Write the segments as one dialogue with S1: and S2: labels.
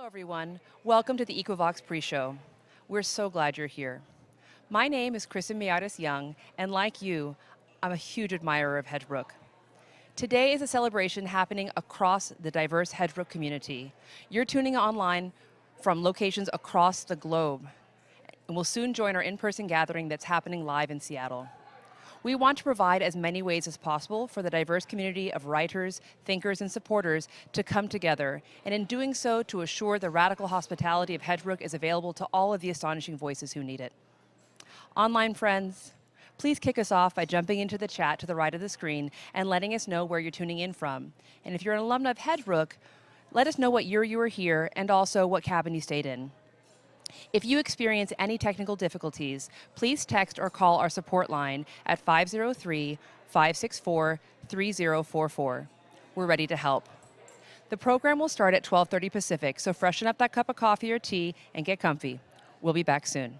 S1: Hello everyone, welcome to the Equivox pre-show. We're so glad you're here. My name is Kristen Miatis Young, and like you, I'm a huge admirer of Hedgebrook. Today is a celebration happening across the diverse Hedgebrook community. You're tuning online from locations across the globe, and we'll soon join our in-person gathering that's happening live in Seattle. We want to provide as many ways as possible for the diverse community of writers, thinkers, and supporters to come together, and in doing so, to assure the radical hospitality of Hedgebrook is available to all of the astonishing voices who need it. Online friends, please kick us off by jumping into the chat to the right of the screen and letting us know where you're tuning in from. And if you're an alumna of Hedgebrook, let us know what year you were here and also what cabin you stayed in. If you experience any technical difficulties, please text or call our support line at 503-564-3044. We're ready to help. The program will start at 12:30 Pacific, so freshen up that cup of coffee or tea and get comfy. We'll be back soon.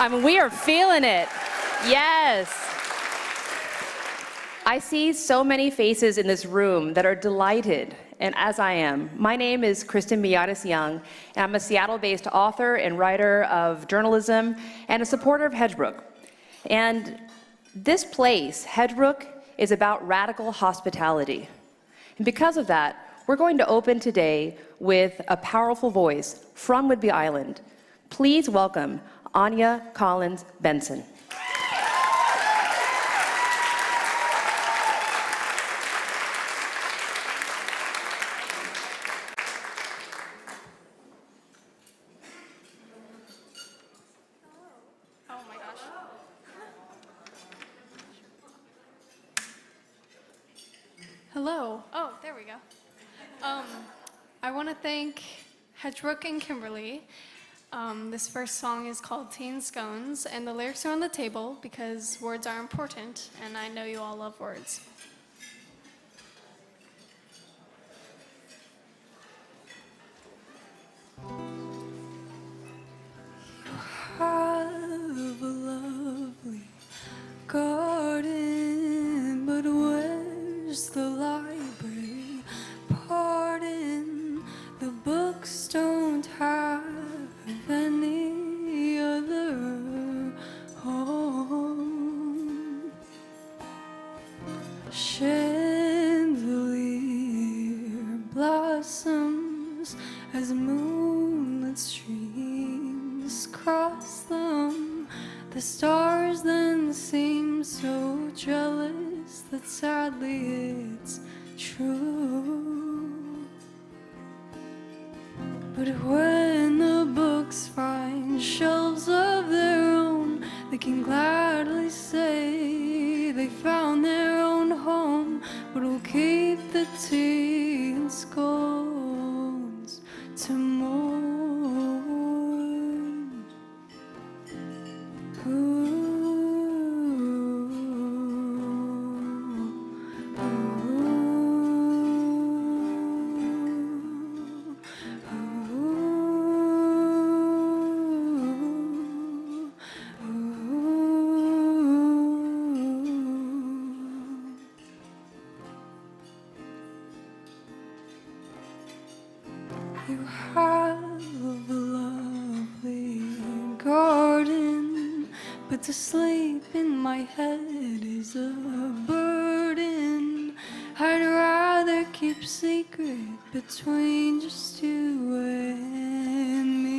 S1: I mean, we are feeling it. Yes. I see so many faces in this room that are delighted, and as I am. My name is Kristen Miatis Young, and I'm a Seattle-based author and writer of journalism and a supporter of Hedgebrook. And this place, Hedgebrook, is about radical hospitality. And because of that, we're going to open today with a powerful voice from Whidbey Island. Please welcome Anya Collins Benson.
S2: Hello. Oh, there we go. I want to thank Hedgebrook and Kimberly. This first song is called Teen Scones, and the lyrics are on the table because words are important, and I know you all love words. You have a lovely garden, but where's the library? Pardon, the books don't have any other home. Chandelier blossoms as moonlit streams cross them. The stars then seem so jealous that sadly it's true. But when the books find shelves of their own, they can gladly say they found their own home. But we'll keep the tea and scones to mourn. You have a lovely garden, but to sleep in my head is a burden. I'd rather keep secret between just you and me.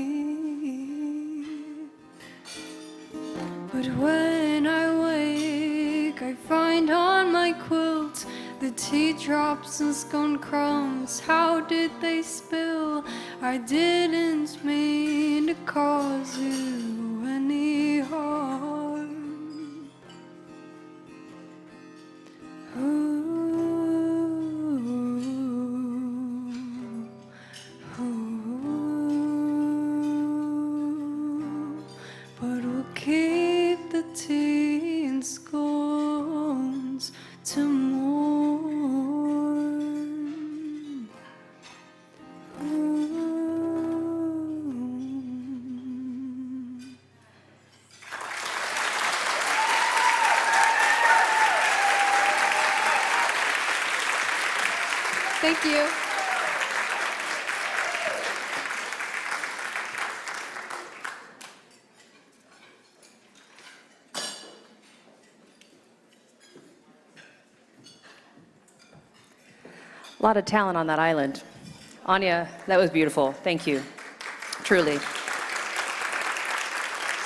S2: But when I wake, I find on my quilt the teardrops and scone crumbs. How did they spill? I didn't mean to cause you any harm. But we'll keep the tea and scones to mourn. Thank you.
S1: A lot of talent on that island. Anya, that was beautiful. Thank you. Truly.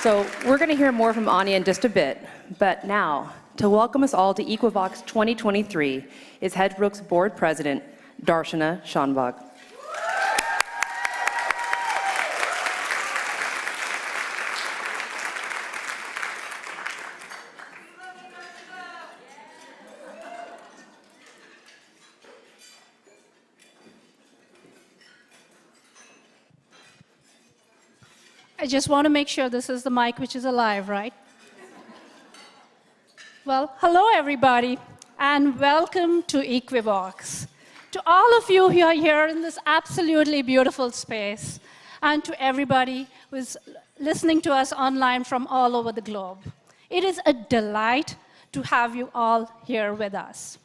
S1: So we're going to hear more from Anya in just a bit, but now, to welcome us all to Equivox 2023 is Hedgebrook's board president, Darshana Shanbhag.
S3: I just want to make sure this is the mic which is alive, right? Well, hello everybody, and welcome to Equivox. To all of you who are here in this absolutely beautiful space, and to everybody who's listening to us online from all over the globe. It is a delight to have you all here with us.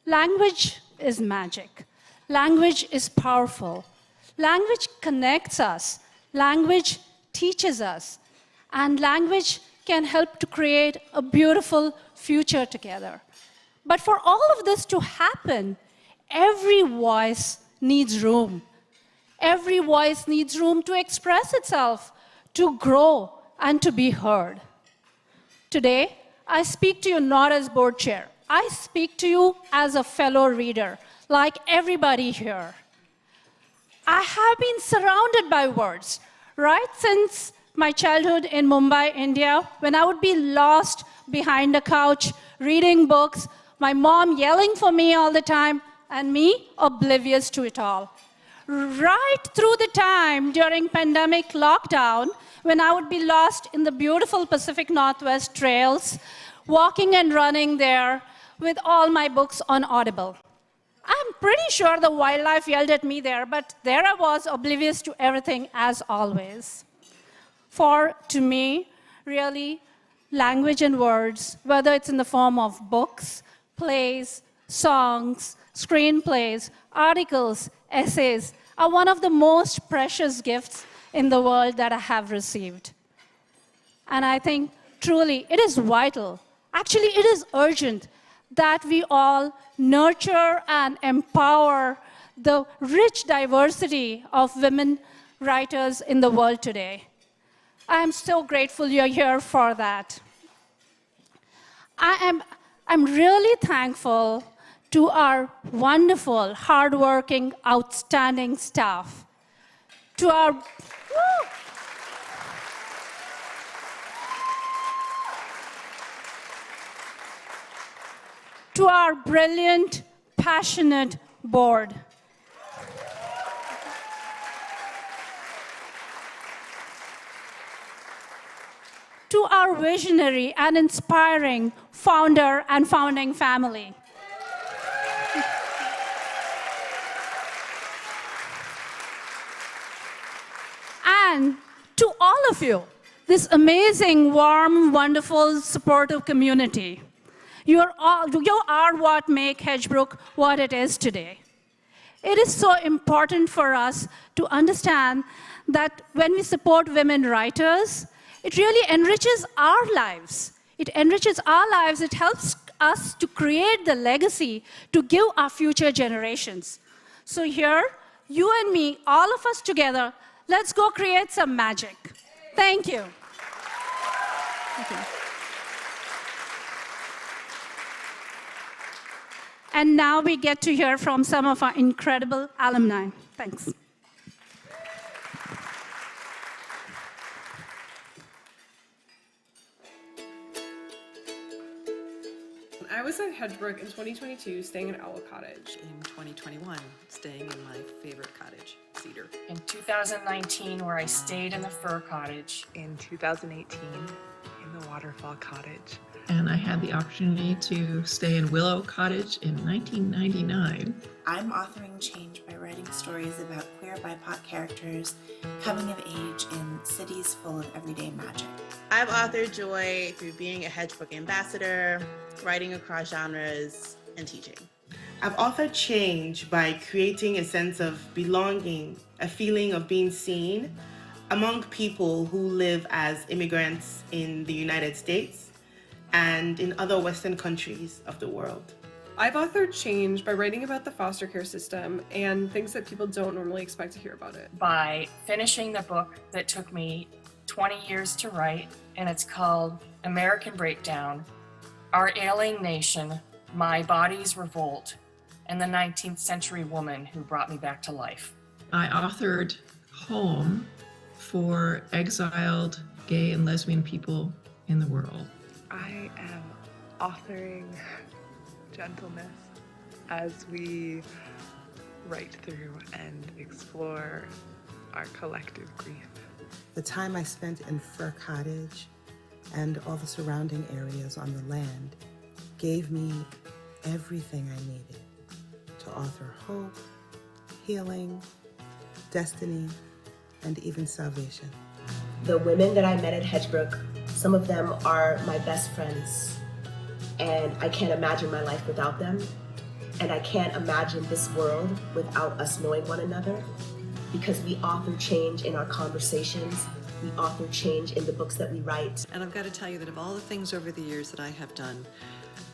S3: Language is magic. Language is powerful. Language connects us. Language teaches us. And language can help to create a beautiful future together. But for all of this to happen, every voice needs room. Every voice needs room to express itself, to grow, and to be heard. Today, I speak to you not as board chair. I speak to you as a fellow reader, like everybody here. I have been surrounded by words, right since my childhood in Mumbai, India, when I would be lost behind a couch, reading books, my mom yelling for me all the time, and me oblivious to it all. Right through the time during pandemic lockdown, when I would be lost in the beautiful Pacific Northwest trails, walking and running there with all my books on Audible. I'm pretty sure the wildlife yelled at me there, but there I was, oblivious to everything as always. For, to me, really, language and words, whether it's in the form of books, plays, songs, screenplays, articles, essays, are one of the most precious gifts in the world that I have received. And I think, truly, it is vital, actually, it is urgent, that we all nurture and empower the rich diversity of women writers in the world today. I am so grateful you're here for that. I'm really thankful to our wonderful, hardworking, outstanding staff, to our to our brilliant, passionate board. To our visionary and inspiring founder and founding family. And to all of you, this amazing, warm, wonderful, supportive community. You are what make Hedgebrook what it is today. It is so important for us to understand that when we support women writers, it really enriches our lives. It enriches our lives. It helps us to create the legacy to give our future generations. So here, you and me, all of us together, let's go create some magic. Thank you. Thank you. And now we get to hear from some of our incredible alumni. Thanks.
S4: I was at Hedgebrook in 2022, staying in Owl Cottage.
S5: In 2021, staying in my favorite cottage, Cedar.
S6: In 2019, where I stayed in the Fir Cottage.
S7: In 2018, in the Waterfall Cottage.
S8: And I had the opportunity to stay in Willow Cottage in 1999.
S9: I'm authoring change by writing stories about queer BIPOC characters coming of age in cities full of everyday magic.
S10: I've authored joy through being a Hedgebrook ambassador, writing across genres, and teaching.
S11: I've authored change by creating a sense of belonging, a feeling of being seen among people who live as immigrants in the United States and in other Western countries of the world.
S4: I've authored change by writing about the foster care system and things that people don't normally expect to hear about it.
S6: By finishing the book that took me 20 years to write, and it's called American Breakdown, Our Ailing Nation, My Body's Revolt, and the 19th Century Woman Who Brought Me Back to Life.
S8: I authored Home for exiled gay and lesbian people in the world.
S7: I am authoring gentleness as we write through and explore our collective grief.
S12: The time I spent in Fir Cottage and all the surrounding areas on the land gave me everything I needed to author hope, healing, destiny, and even salvation.
S13: The women that I met at Hedgebrook, some of them are my best friends, and I can't imagine my life without them. And I can't imagine this world without us knowing one another, because we author change in our conversations, we author change in the books that we write.
S5: And I've got to tell you that of all the things over the years that I have done,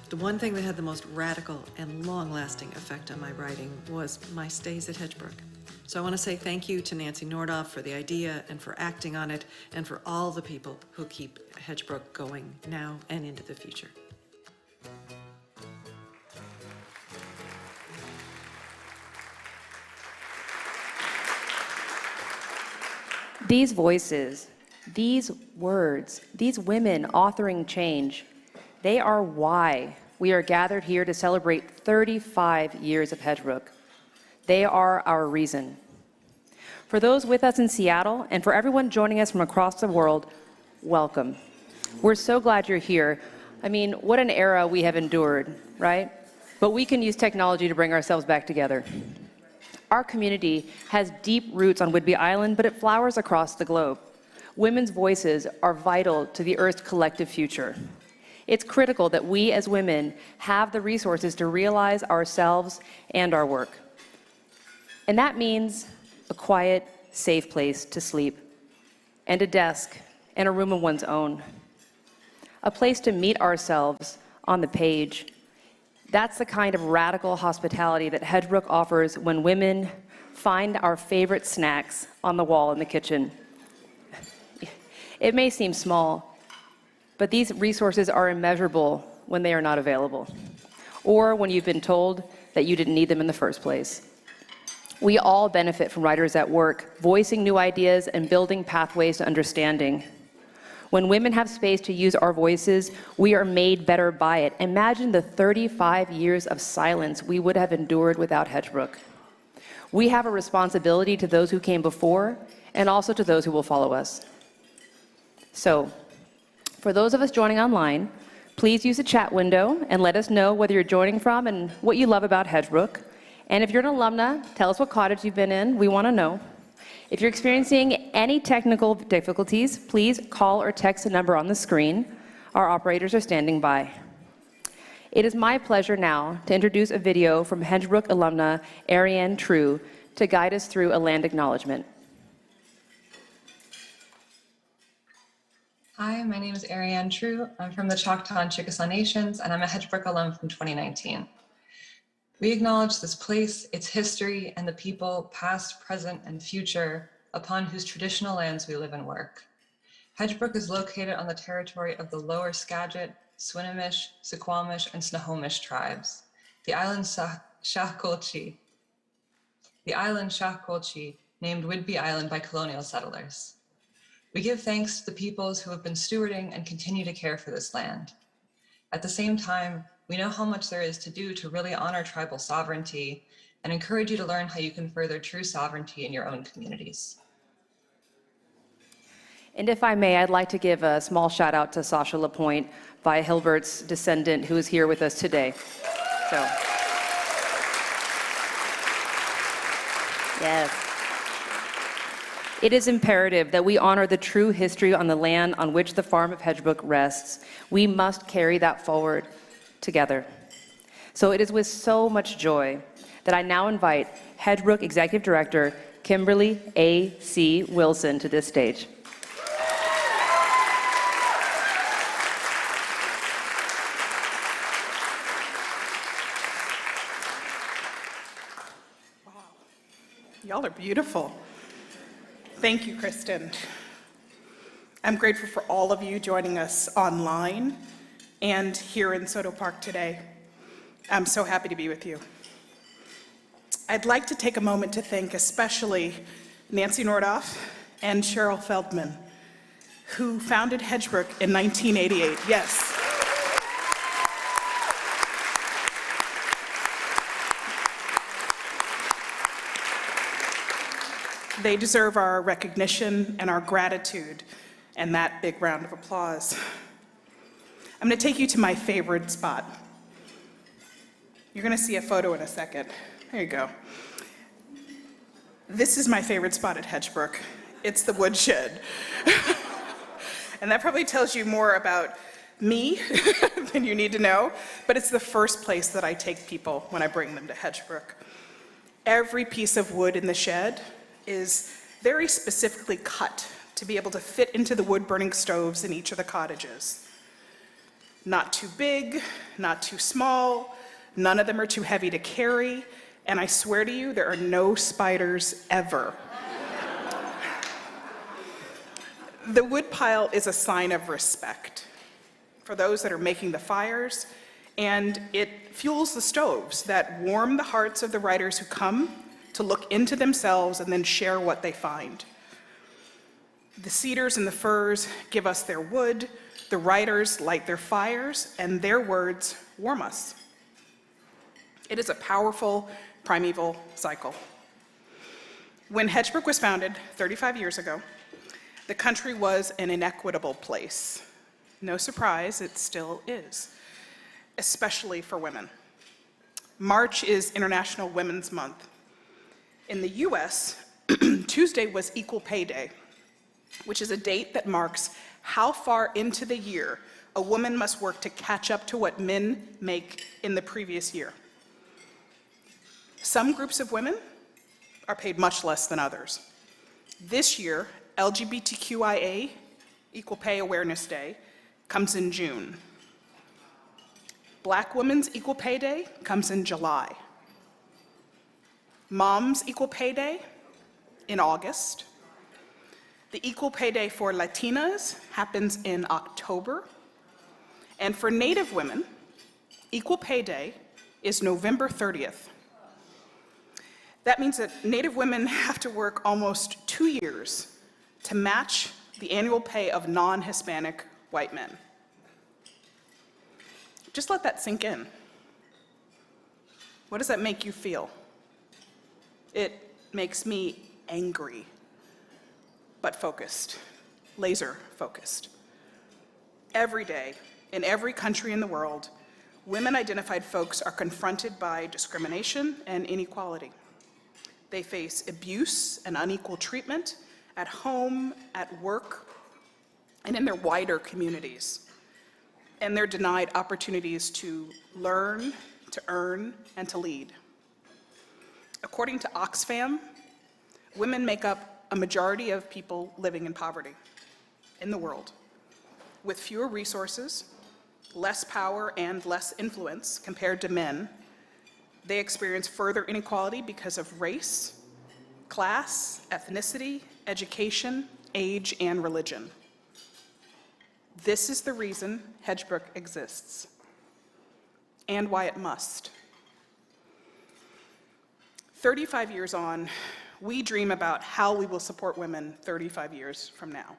S5: the one thing that had the most radical and long-lasting effect on my writing was my stays at Hedgebrook. So I want to say thank you to Nancy Nordoff for the idea and for acting on it, and for all the people who keep Hedgebrook going now and into the future.
S1: These voices, these words, these women authoring change, they are why we are gathered here to celebrate 35 years of Hedgebrook. They are our reason. For those with us in Seattle, and for everyone joining us from across the world, welcome. We're so glad you're here. I mean, what an era we have endured, right? But we can use technology to bring ourselves back together. Our community has deep roots on Whidbey Island, but it flowers across the globe. Women's voices are vital to the Earth's collective future. It's critical that we as women have the resources to realize ourselves and our work. And that means a quiet, safe place to sleep, and a desk, and a room of one's own. A place to meet ourselves on the page. That's the kind of radical hospitality that Hedgebrook offers when women find our favorite snacks on the wall in the kitchen. It may seem small, but these resources are immeasurable when they are not available, or when you've been told that you didn't need them in the first place. We all benefit from writers at work, voicing new ideas and building pathways to understanding. When women have space to use our voices, we are made better by it. Imagine the 35 years of silence we would have endured without Hedgebrook. We have a responsibility to those who came before, and also to those who will follow us. So, for those of us joining online, please use the chat window and let us know whether you're joining from and what you love about Hedgebrook. And if you're an alumna, tell us what cottage you've been in. We want to know. If you're experiencing any technical difficulties, please call or text the number on the screen. Our operators are standing by. It is my pleasure now to introduce a video from Hedgebrook alumna Ariane True to guide us through a land acknowledgement.
S14: Hi, my name is Ariane True. I'm from the Choctaw and Chickasaw Nations, and I'm a Hedgebrook alum from 2019. We acknowledge this place, its history, and the people, past, present, and future, upon whose traditional lands we live and work. Hedgebrook is located on the territory of the Lower Skagit, Swinomish, Suquamish, and Snohomish tribes. The island Shakolchi, named Whidbey Island by colonial settlers. We give thanks to the peoples who have been stewarding and continue to care for this land. At the same time, we know how much there is to do to really honor tribal sovereignty and encourage you to learn how you can further true sovereignty in your own communities.
S1: And if I may, I'd like to give a small shout out to Sasha LaPointe, by Hilbert's descendant, who is here with us today. So, yes. It is imperative that we honor the true history on the land on which the farm of Hedgebrook rests. We must carry that forward together. So it is with so much joy that I now invite Hedgebrook Executive Director Kimberly A.C. Wilson to this stage.
S15: Y'all are beautiful. Thank you, Kristen. I'm grateful for all of you joining us online and here in Soto Park today. I'm so happy to be with you. I'd like to take a moment to thank especially Nancy Nordoff and Cheryl Feldman, who founded Hedgebrook in 1988. Yes. They deserve our recognition and our gratitude and that big round of applause. I'm going to take you to my favorite spot. You're going to see a photo in a second. There you go. This is my favorite spot at Hedgebrook. It's the woodshed. And that probably tells you more about me than you need to know, but it's the first place that I take people when I bring them to Hedgebrook. Every piece of wood in the shed is very specifically cut to be able to fit into the wood-burning stoves in each of the cottages. Not too big, not too small, none of them are too heavy to carry, and I swear to you, there are no spiders ever. The wood pile is a sign of respect for those that are making the fires, and it fuels the stoves that warm the hearts of the writers who come to look into themselves and then share what they find. The cedars and the firs give us their wood, the writers light their fires, and their words warm us. It is a powerful, primeval cycle. When Hedgebrook was founded 35 years ago, the country was an inequitable place. No surprise, it still is, especially for women. March is International Women's Month. In the US, Tuesday was Equal Pay Day, which is a date that marks how far into the year a woman must work to catch up to what men make in the previous year. Some groups of women are paid much less than others. This year, LGBTQIA, Equal Pay Awareness Day, comes in June. Black Women's Equal Pay Day comes in July. Moms Equal Pay Day in August. The Equal Pay Day for Latinas happens in October. And for Native women, Equal Pay Day is November 30th. That means that Native women have to work almost 2 years to match the annual pay of non-Hispanic white men. Just let that sink in. What does that make you feel? It makes me angry, but focused, laser focused. Every day, in every country in the world, women-identified folks are confronted by discrimination and inequality. They face abuse and unequal treatment at home, at work, and in their wider communities. And they're denied opportunities to learn, to earn, and to lead. According to Oxfam, women make up a majority of people living in poverty in the world, with fewer resources, less power, and less influence compared to men. They experience further inequality because of race, class, ethnicity, education, age, and religion. This is the reason Hedgebrook exists, and why it must. 35 years on, we dream about how we will support women 35 years from now.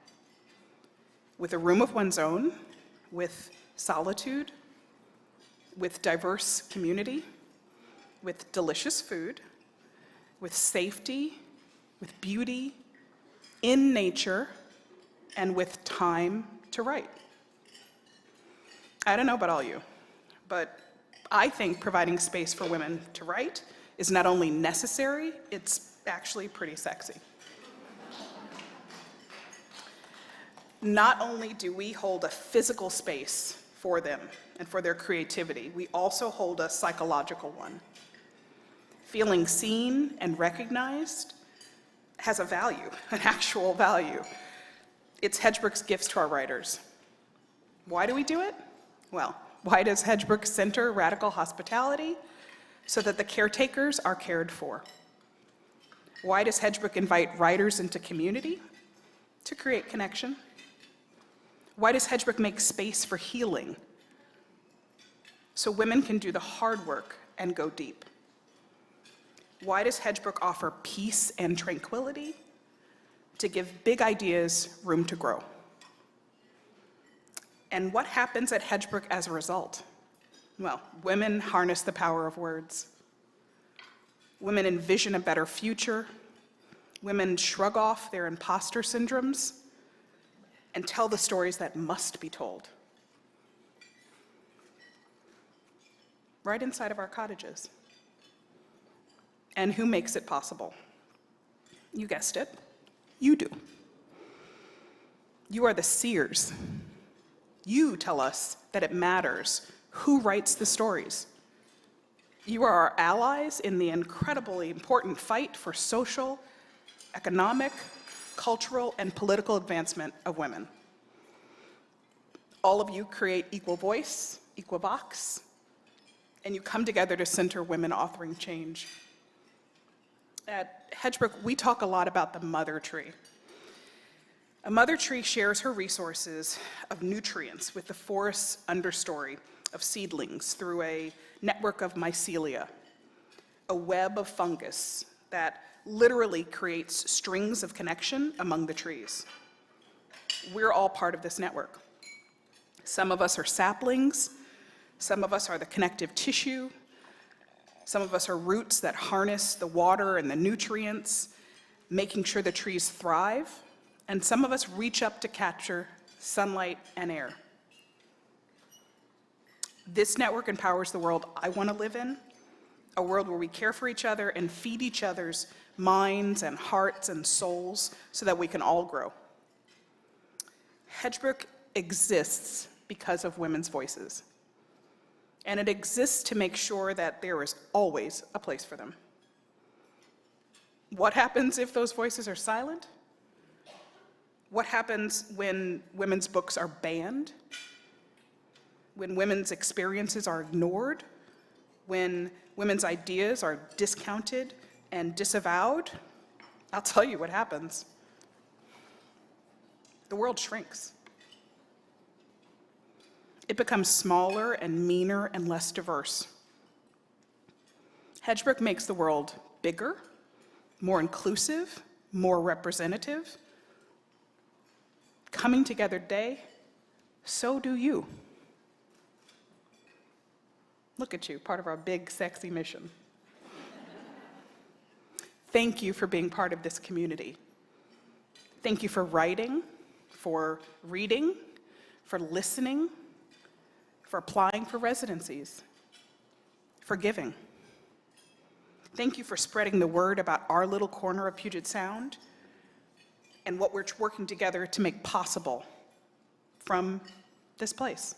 S15: With a room of one's own, with solitude, with diverse community, with delicious food, with safety, with beauty, in nature, and with time to write. I don't know about all you, but I think providing space for women to write is not only necessary, it's actually pretty sexy. Not only do we hold a physical space for them and for their creativity, we also hold a psychological one. Feeling seen and recognized has a value, an actual value. It's Hedgebrook's gifts to our writers. Why do we do it? Well, why does Hedgebrook center radical hospitality? So that the caretakers are cared for. Why does Hedgebrook invite writers into community? To create connection. Why does Hedgebrook make space for healing? So women can do the hard work and go deep. Why does Hedgebrook offer peace and tranquility? To give big ideas room to grow. And what happens at Hedgebrook as a result? Well, women harness the power of words. Women envision a better future. Women shrug off their imposter syndromes and tell the stories that must be told. Right inside of our cottages. And who makes it possible? You guessed it, You do. You are the seers. You tell us that it matters who writes the stories. You are our allies in the incredibly important fight for social, economic, cultural, and political advancement of women. All of you create Equal Voice, Equivox, and you come together to center women authoring change. At Hedgebrook, we talk a lot about the mother tree. A mother tree shares her resources of nutrients with the forest's understory of seedlings through a network of mycelia, a web of fungus that literally creates strings of connection among the trees. We're all part of this network. Some of us are saplings, some of us are the connective tissue, some of us are roots that harness the water and the nutrients, making sure the trees thrive, and some of us reach up to capture sunlight and air. This network empowers the world I want to live in, a world where we care for each other and feed each other's minds and hearts and souls so that we can all grow. Hedgebrook exists because of women's voices, and it exists to make sure that there is always a place for them. What happens if those voices are silent? What happens when women's books are banned? When women's experiences are ignored? When women's ideas are discounted and disavowed? I'll tell you what happens. The world shrinks. It becomes smaller and meaner and less diverse. Hedgebrook makes the world bigger, more inclusive, more representative. Coming together today, so do you. Look at you, part of our big, sexy mission. Thank you for being part of this community. Thank you for writing, for reading, for listening, for applying for residencies, for giving. Thank you for spreading the word about our little corner of Puget Sound and what we're working together to make possible from this place.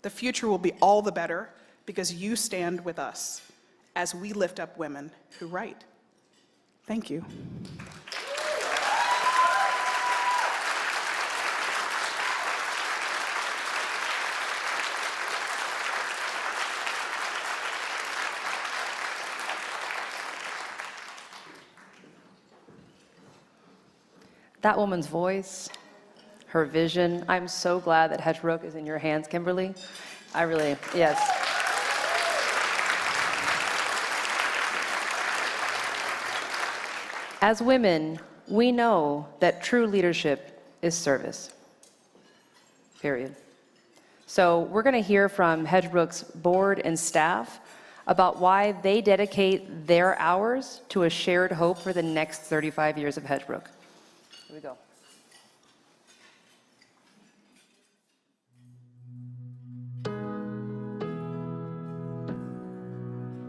S15: The future will be all the better because you stand with us as we lift up women who write. Thank you.
S1: That woman's voice, her vision. I'm so glad that Hedgebrook is in your hands, Kimberly. I really, yes. As women, we know that true leadership is service, period. So we're going to hear from Hedgebrook's board and staff about why they dedicate their hours to a shared hope for the next 35 years of Hedgebrook. Here we go.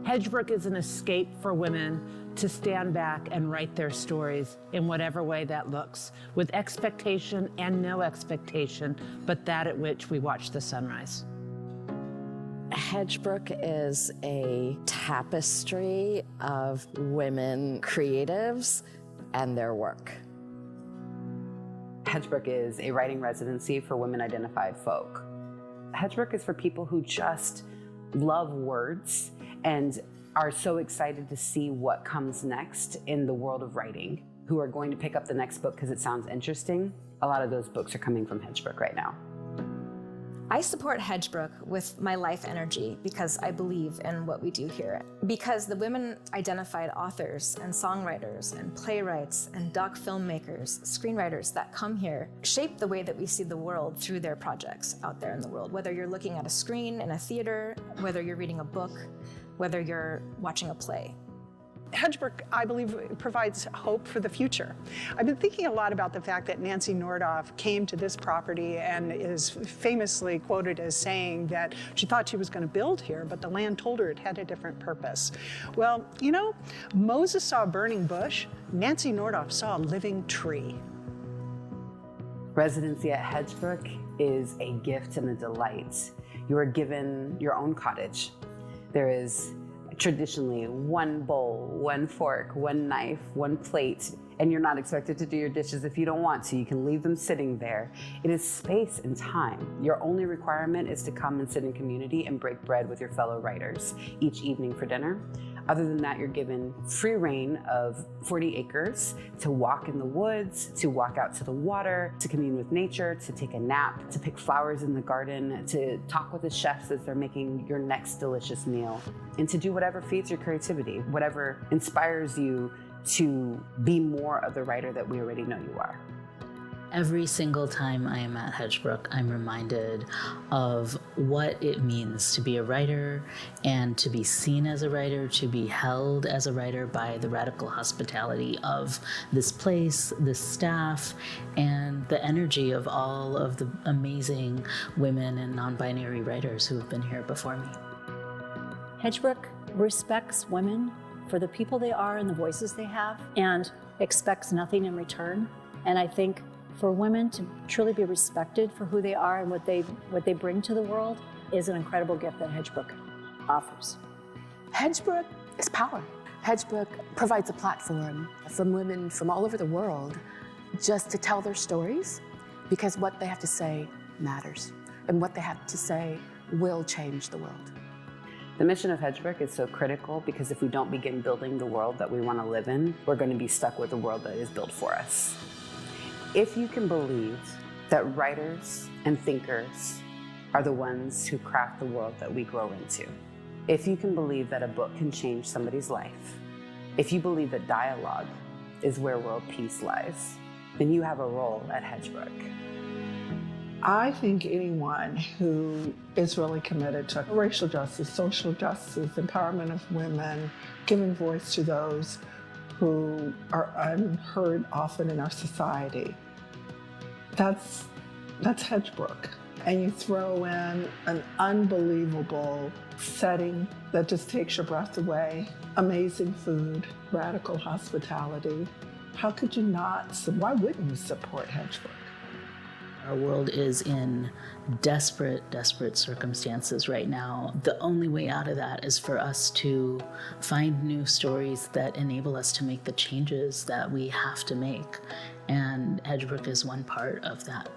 S16: Hedgebrook is an escape for women to stand back and write their stories in whatever way that looks, with expectation and no expectation, but that at which we watch the sunrise.
S17: Hedgebrook is a tapestry of women creatives and their work.
S18: Hedgebrook is a writing residency for women-identified folk. Hedgebrook is for people who just love words and are so excited to see what comes next in the world of writing, who are going to pick up the next book because it sounds interesting. A lot of those books are coming from Hedgebrook right now.
S19: I support Hedgebrook with my life energy because I believe in what we do here. Because the women-identified authors and songwriters and playwrights and doc filmmakers, screenwriters that come here shape the way that we see the world through their projects out there in the world. Whether you're looking at a screen in a theater, whether you're reading a book, whether you're watching a play.
S20: Hedgebrook, I believe, provides hope for the future. I've been thinking a lot about the fact that Nancy Nordoff came to this property and is famously quoted as saying that she thought she was going to build here, but the land told her it had a different purpose. Well, you know, Moses saw a burning bush, Nancy Nordoff saw a living tree.
S18: Residency at Hedgebrook is a gift and a delight. You are given your own cottage. There is traditionally one bowl, one fork, one knife, one plate, and you're not expected to do your dishes if you don't want to. You can leave them sitting there. It is space and time. Your only requirement is to come and sit in community and break bread with your fellow writers each evening for dinner. Other than that, you're given free reign of 40 acres to walk in the woods, to walk out to the water, to commune with nature, to take a nap, to pick flowers in the garden, to talk with the chefs as they're making your next delicious meal, and to do whatever feeds your creativity, whatever inspires you to be more of the writer that we already know you are.
S21: Every single time I am at Hedgebrook, I'm reminded of what it means to be a writer and to be seen as a writer, to be held as a writer by the radical hospitality of this place, this staff, and the energy of all of the amazing women and non-binary writers who have been here before me.
S22: Hedgebrook respects women for the people they are and the voices they have, and expects nothing in return. And I think for women to truly be respected for who they are and what they bring to the world is an incredible gift that Hedgebrook offers.
S23: Hedgebrook is power. Hedgebrook provides a platform for women from all over the world just to tell their stories, because what they have to say matters, and what they have to say will change the world.
S18: The mission of Hedgebrook is so critical because if we don't begin building the world that we want to live in, we're going to be stuck with the world that is built for us. If you can believe that writers and thinkers are the ones who craft the world that we grow into, if you can believe that a book can change somebody's life, if you believe that dialogue is where world peace lies, then you have a role at Hedgebrook.
S24: I think anyone who is really committed to racial justice, social justice, empowerment of women, giving voice to those who are unheard often in our society, that's Hedgebrook. And you throw in an unbelievable setting that just takes your breath away, amazing food, radical hospitality. How could you not, why wouldn't you support Hedgebrook?
S21: Our world is in desperate, desperate circumstances right now. The only way out of that is for us to find new stories that enable us to make the changes that we have to make. And Hedgebrook is one part of that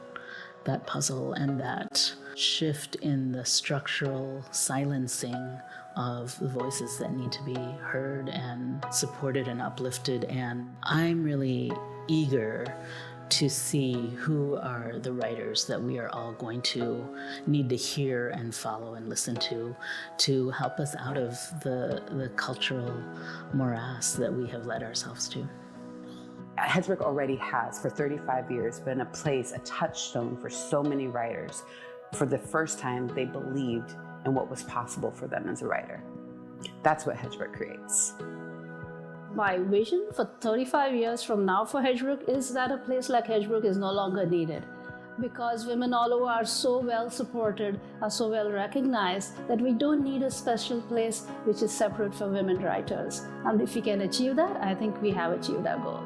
S21: puzzle and that shift in the structural silencing of the voices that need to be heard and supported and uplifted. And I'm really eager to see who are the writers that we are all going to need to hear and follow and listen to help us out of the cultural morass that we have led ourselves to.
S18: Hedgebrook already has, for 35 years, been a place, a touchstone for so many writers. For the first time, they believed in what was possible for them as a writer. That's what Hedgebrook creates.
S3: My vision for 35 years from now for Hedgebrook is that a place like Hedgebrook is no longer needed, because women all over are so well supported, are so well recognized, that we don't need a special place which is separate for women writers. And if we can achieve that, I think we have achieved our goal.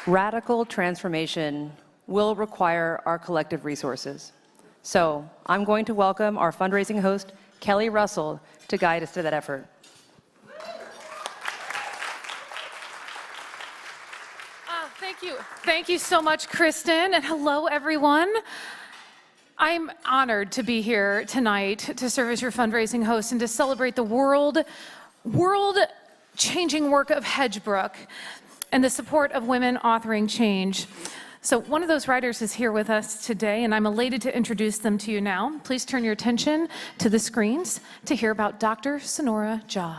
S1: Radical transformation will require our collective resources. So I'm going to welcome our fundraising host, Kelly Russell, to guide us to that effort.
S25: Thank you. Thank you so much, Kristen, and hello, everyone. I'm honored to be here tonight to serve as your fundraising host and to celebrate the world-changing work of Hedgebrook and the support of women authoring change. So one of those writers is here with us today, and I'm elated to introduce them to you now. Please turn your attention to the screens to hear about Dr. Sonora Jha.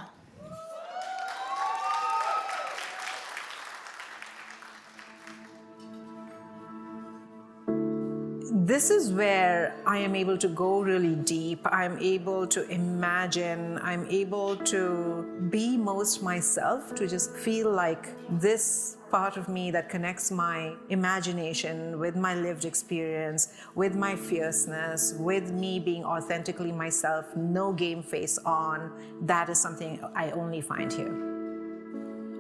S2: This is where I am able to go really deep. I'm able to imagine. I'm able to be most myself, to just feel like this part of me that connects my imagination with my lived experience, with my fierceness, with me being authentically myself, no game face on. That is something I only find here.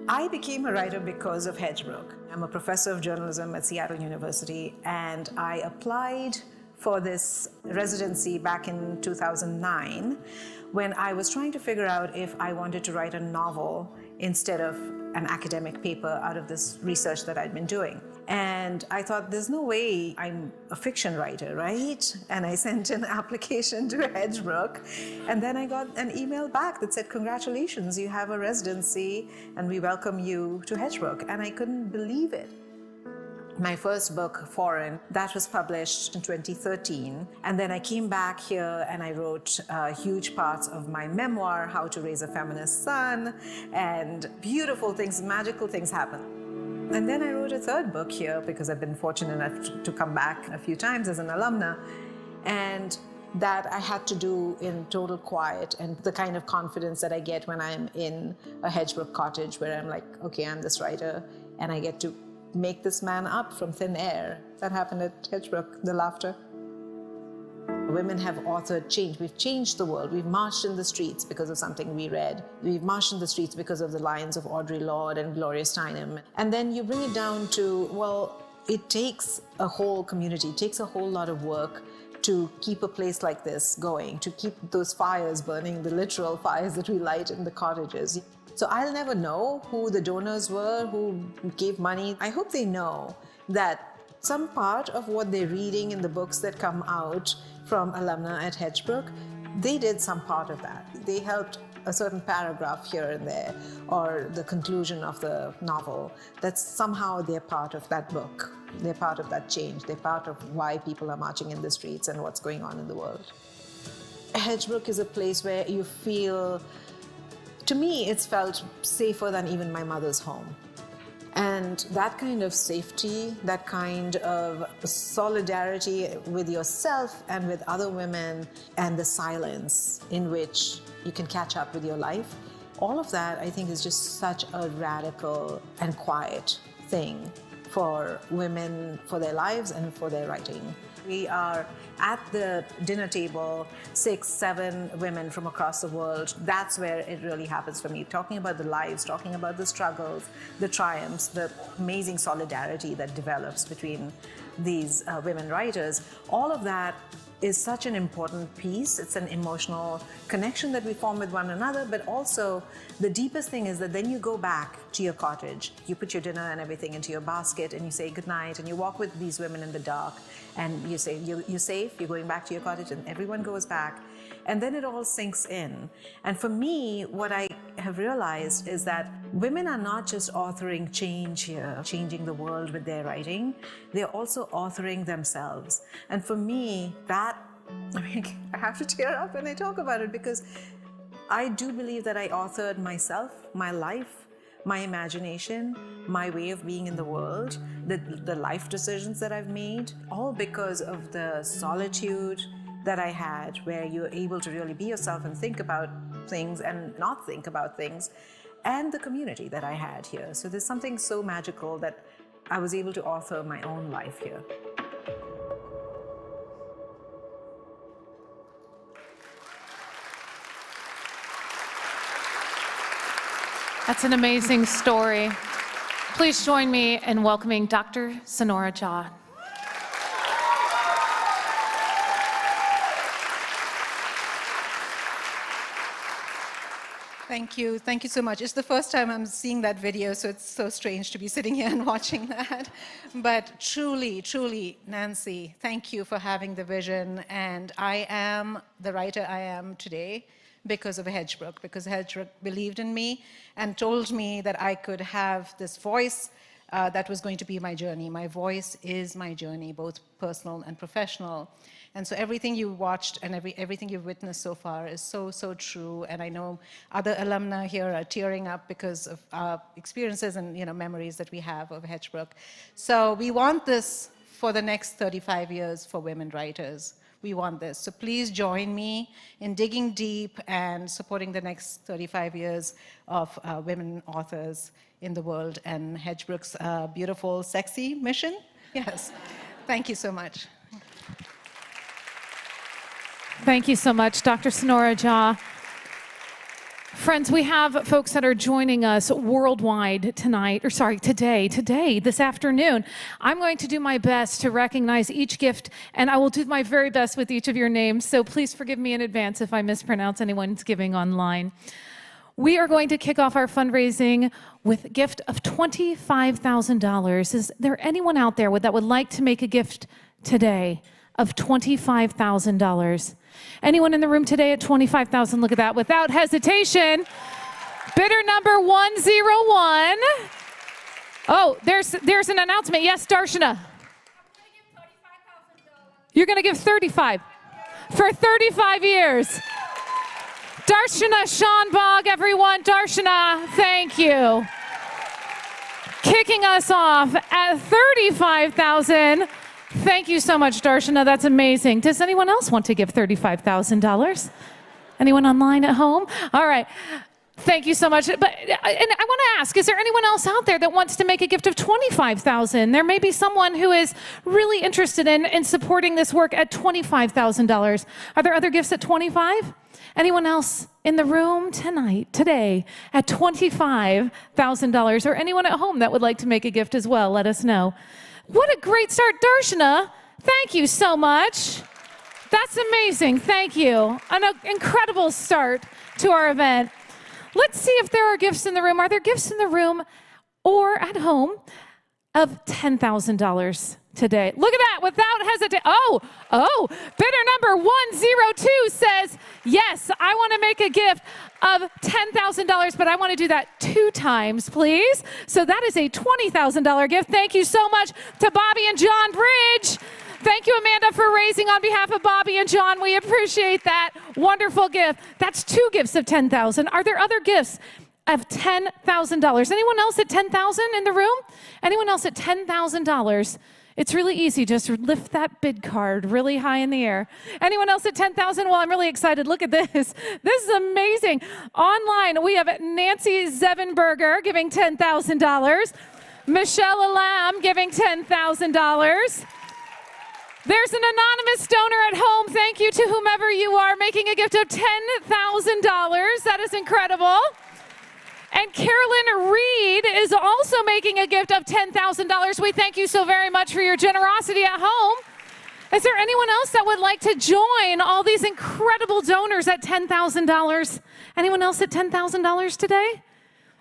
S2: I became a writer because of Hedgebrook. I'm a professor of journalism at Seattle University, and I applied for this residency back in 2009 when I was trying to figure out if I wanted to write a novel instead of an academic paper out of this research that I'd been doing. And I thought, there's no way I'm a fiction writer, right? And I sent an application to Hedgebrook, and then I got an email back that said, congratulations, you have a residency, and we welcome you to Hedgebrook. And I couldn't believe it. My first book, Foreign, that was published in 2013. And then I came back here and I wrote huge parts of my memoir, How to Raise a Feminist Son, and beautiful things, magical things happened. And then I wrote a third book here because I've been fortunate enough to come back a few times as an alumna. And that I had to do in total quiet and the kind of confidence that I get when I'm in a Hedgebrook cottage where I'm like, okay, I'm this writer and I get to make this man up from thin air. That happened at Hedgebrook, the laughter. Women have authored change. We've changed the world. We've marched in the streets because of something we read. We've marched in the streets because of the lines of Audre Lorde and Gloria Steinem. And then you bring it down to, well, it takes a whole community, it takes a whole lot of work to keep a place like this going, to keep those fires burning, the literal fires that we light in the cottages. So I'll never know who the donors were, who gave money. I hope they know that some part of what they're reading in the books that come out from alumna at Hedgebrook, they did some part of that. They helped a certain paragraph here and there, or the conclusion of the novel, that somehow they're part of that book. They're part of that change. They're part of why people are marching in the streets and what's going on in the world. Hedgebrook is a place where you feel, to me, it's felt safer than even my mother's home. And that kind of safety, that kind of solidarity with yourself and with other women, and the silence in which you can catch up with your life, all of that, I think, is just such a radical and quiet thing for women, for their lives and for their writing. We are at the dinner table, 6, 7 women from across the world. That's where it really happens for me. Talking about the lives, talking about the struggles, the triumphs, the amazing solidarity that develops between these women writers. All of that is such an important piece. It's an emotional connection that we form with one another, but also the deepest thing is that then you go back to your cottage, you put your dinner and everything into your basket and you say goodnight and you walk with these women in the dark and you say, you're safe, you're going back to your cottage, and everyone goes back. And then it all sinks in. And for me, what I have realized is that women are not just authoring change here, changing the world with their writing, they're also authoring themselves. And for me, that, I mean, I have to tear up when I talk about it, because I do believe that I authored myself, my life, my imagination, my way of being in the world, the life decisions that I've made, all because of the solitude that I had, where you're able to really be yourself and think about things and not think about things, and the community that I had here. So there's something so magical that I was able to author my own life here.
S25: That's an amazing story. Please join me in welcoming Dr. Sonora Jha.
S4: Thank you so much. It's the first time I'm seeing that video, so it's so strange to be sitting here and watching that. But truly, truly, Nancy, thank you for having the vision. And I am the writer I am today because of Hedgebrook, because Hedgebrook believed in me and told me that I could have this voice that was going to be my journey. My voice is my journey, both personal and professional. And so everything you watched and everything you've witnessed so far is so, so true. And I know other alumni here are tearing up because of our experiences and memories that we have of Hedgebrook. So we want this for the next 35 years for women writers. We want this. So please join me in digging deep and supporting the next 35 years of women authors in the world and Hedgebrook's beautiful, sexy mission. Yes. Thank you so much.
S25: Thank you so much, Dr. Sonora Jha. Friends, we have folks that are joining us worldwide today, this afternoon. I'm going to do my best to recognize each gift, and I will do my very best with each of your names, so please forgive me in advance if I mispronounce anyone's giving online. We are going to kick off our fundraising with a gift of $25,000. Is there anyone out there that would like to make a gift today of $25,000? Anyone in the room today at $25,000? Look at that, without hesitation. Bidder number 101. Oh, there's an announcement. Yes, Darshana. You're going to give $35,000 for 35 years. Darshana Shanbag, everyone. Darshana, thank you. Kicking us off at $35,000. Thank you so much, Darshana. That's amazing. Does anyone else want to give $35,000? Anyone online at home? All right. Thank you so much. And I want to ask, is there anyone else out there that wants to make a gift of $25,000? There may be someone who is really interested in supporting this work at $25,000. Are there other gifts at $25,000? Anyone else in the room today at $25,000? Or anyone at home that would like to make a gift as well? Let us know. What a great start, Darshana. Thank you so much. That's amazing. Thank you. An incredible start to our event. Let's see if there are gifts in the room. Are there gifts in the room or at home of $10,000 today? Look at that, without hesitation. Oh, bidder number 102 says, yes, I want to make a gift of $10,000, but I want to do that 2 times, please. So that is a $20,000 gift. Thank you so much to Bobby and John Bridge. Thank you, Amanda, for raising on behalf of Bobby and John. We appreciate that wonderful gift. That's 2 gifts of $10,000. Are there other gifts of $10,000? Anyone else at $10,000 in the room? Anyone else at $10,000? It's really easy. Just lift that bid card really high in the air. Anyone else at $10,000? Well, I'm really excited. Look at this. This is amazing. Online, we have Nancy Zevenberger giving $10,000. Michelle Alam giving $10,000. There's an anonymous donor at home. Thank you to whomever you are, making a gift of $10,000. That is incredible. And Carolyn Reed is also making a gift of $10,000. We thank you so very much for your generosity at home. Is there anyone else that would like to join all these incredible donors at $10,000? Anyone else at $10,000 today?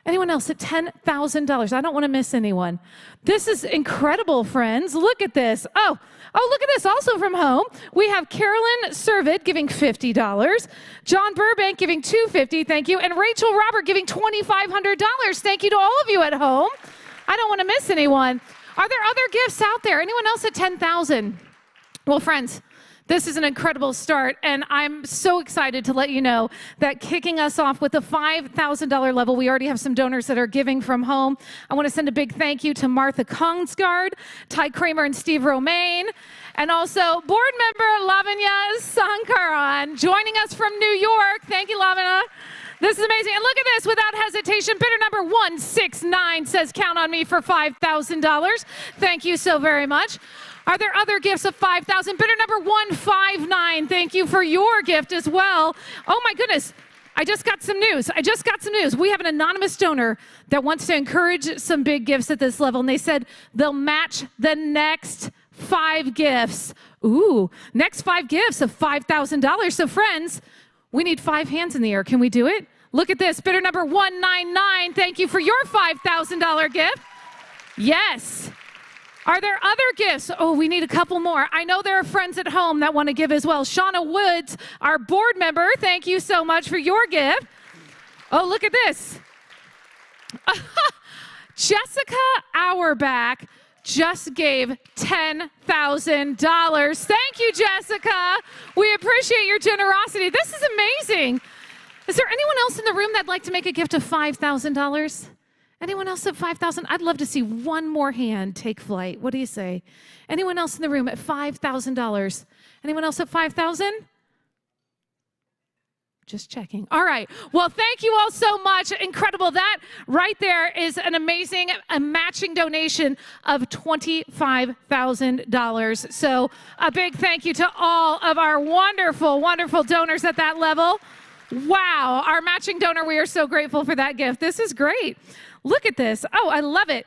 S25: Anyone else at $10,000? I don't want to miss anyone. This is incredible, friends. Look at this. Oh, look at this. Also from home, we have Carolyn Servid giving $50. John Burbank giving $250. Thank you. And Rachel Robert giving $2,500. Thank you to all of you at home. I don't want to miss anyone. Are there other gifts out there? Anyone else at $10,000? Well, friends, this is an incredible start, and I'm so excited to let you know that kicking us off with the $5,000 level, we already have some donors that are giving from home. I want to send a big thank you to Martha Kongsgaard, Ty Kramer, and Steve Romaine, and also board member Lavanya Sankaran joining us from New York. Thank you, Lavanya. This is amazing. And look at this, without hesitation, bidder number 169 says, count on me for $5,000. Thank you so very much. Are there other gifts of $5,000? Bidder number 159, thank you for your gift as well. Oh my goodness, I just got some news. We have an anonymous donor that wants to encourage some big gifts at this level, and they said they'll match the next 5 gifts. Ooh, next 5 gifts of $5,000. So friends, we need 5 hands in the air. Can we do it? Look at this, bidder number 199, thank you for your $5,000 gift. Yes. Are there other gifts? Oh, we need a couple more. I know there are friends at home that want to give as well. Shauna Woods, our board member, thank you so much for your gift. Oh, look at this. Jessica Auerbach just gave $10,000. Thank you, Jessica. We appreciate your generosity. This is amazing. Is there anyone else in the room that'd like to make a gift of $5,000? Anyone else at 5,000? I'd love to see one more hand take flight. What do you say? Anyone else in the room at $5,000? Anyone else at 5,000? Just checking. All right. Well, thank you all so much. Incredible. That right there is an amazing matching donation of $25,000. So a big thank you to all of our wonderful, wonderful donors at that level. Wow. Our matching donor, we are so grateful for that gift. This is great. Look at this. Oh, I love it.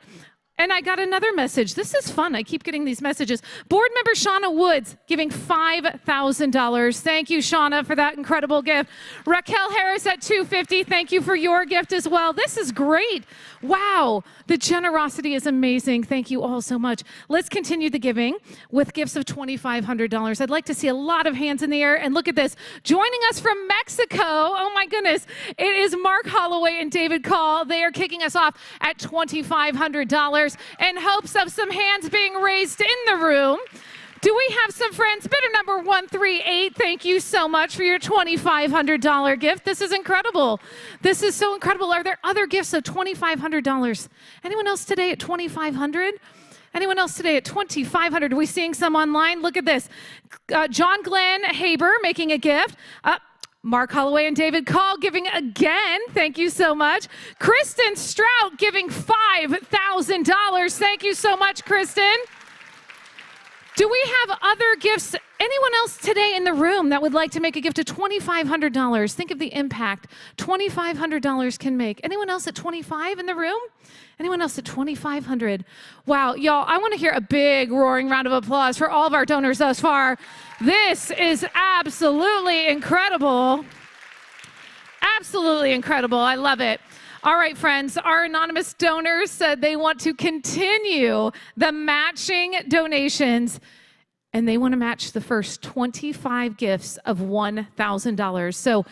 S25: And I got another message. This is fun. I keep getting these messages. Board member Shauna Woods giving $5,000. Thank you, Shauna, for that incredible gift. Raquel Harris at $250. Thank you for your gift as well. This is great. Wow. The generosity is amazing. Thank you all so much. Let's continue the giving with gifts of $2,500. I'd like to see a lot of hands in the air. And look at this. Joining us from Mexico. Oh, my goodness. It is Mark Holloway and David Call. They are kicking us off at $2,500. In hopes of some hands being raised in the room. Do we have some friends? Bidder number 138, thank you so much for your $2,500 gift. This is incredible. This is so incredible. Are there other gifts of $2,500? Anyone else today at $2,500? Anyone else today at $2,500? Are we seeing some online? Look at this. John Glenn Haber making a gift. Mark Holloway and David Call giving again. Thank you so much. Kristen Strout giving $5,000. Thank you so much, Kristen. Do we have other gifts? Anyone else today in the room that would like to make a gift of $2,500? Think of the impact $2,500 can make. Anyone else at 25 in the room? Anyone else at 2,500? Wow, y'all, I want to hear a big roaring round of applause for all of our donors thus far. This is absolutely incredible. Absolutely incredible. I love it. All right, friends, our anonymous donors said they want to continue the matching donations, and they want to match the first 25 gifts of $1,000. So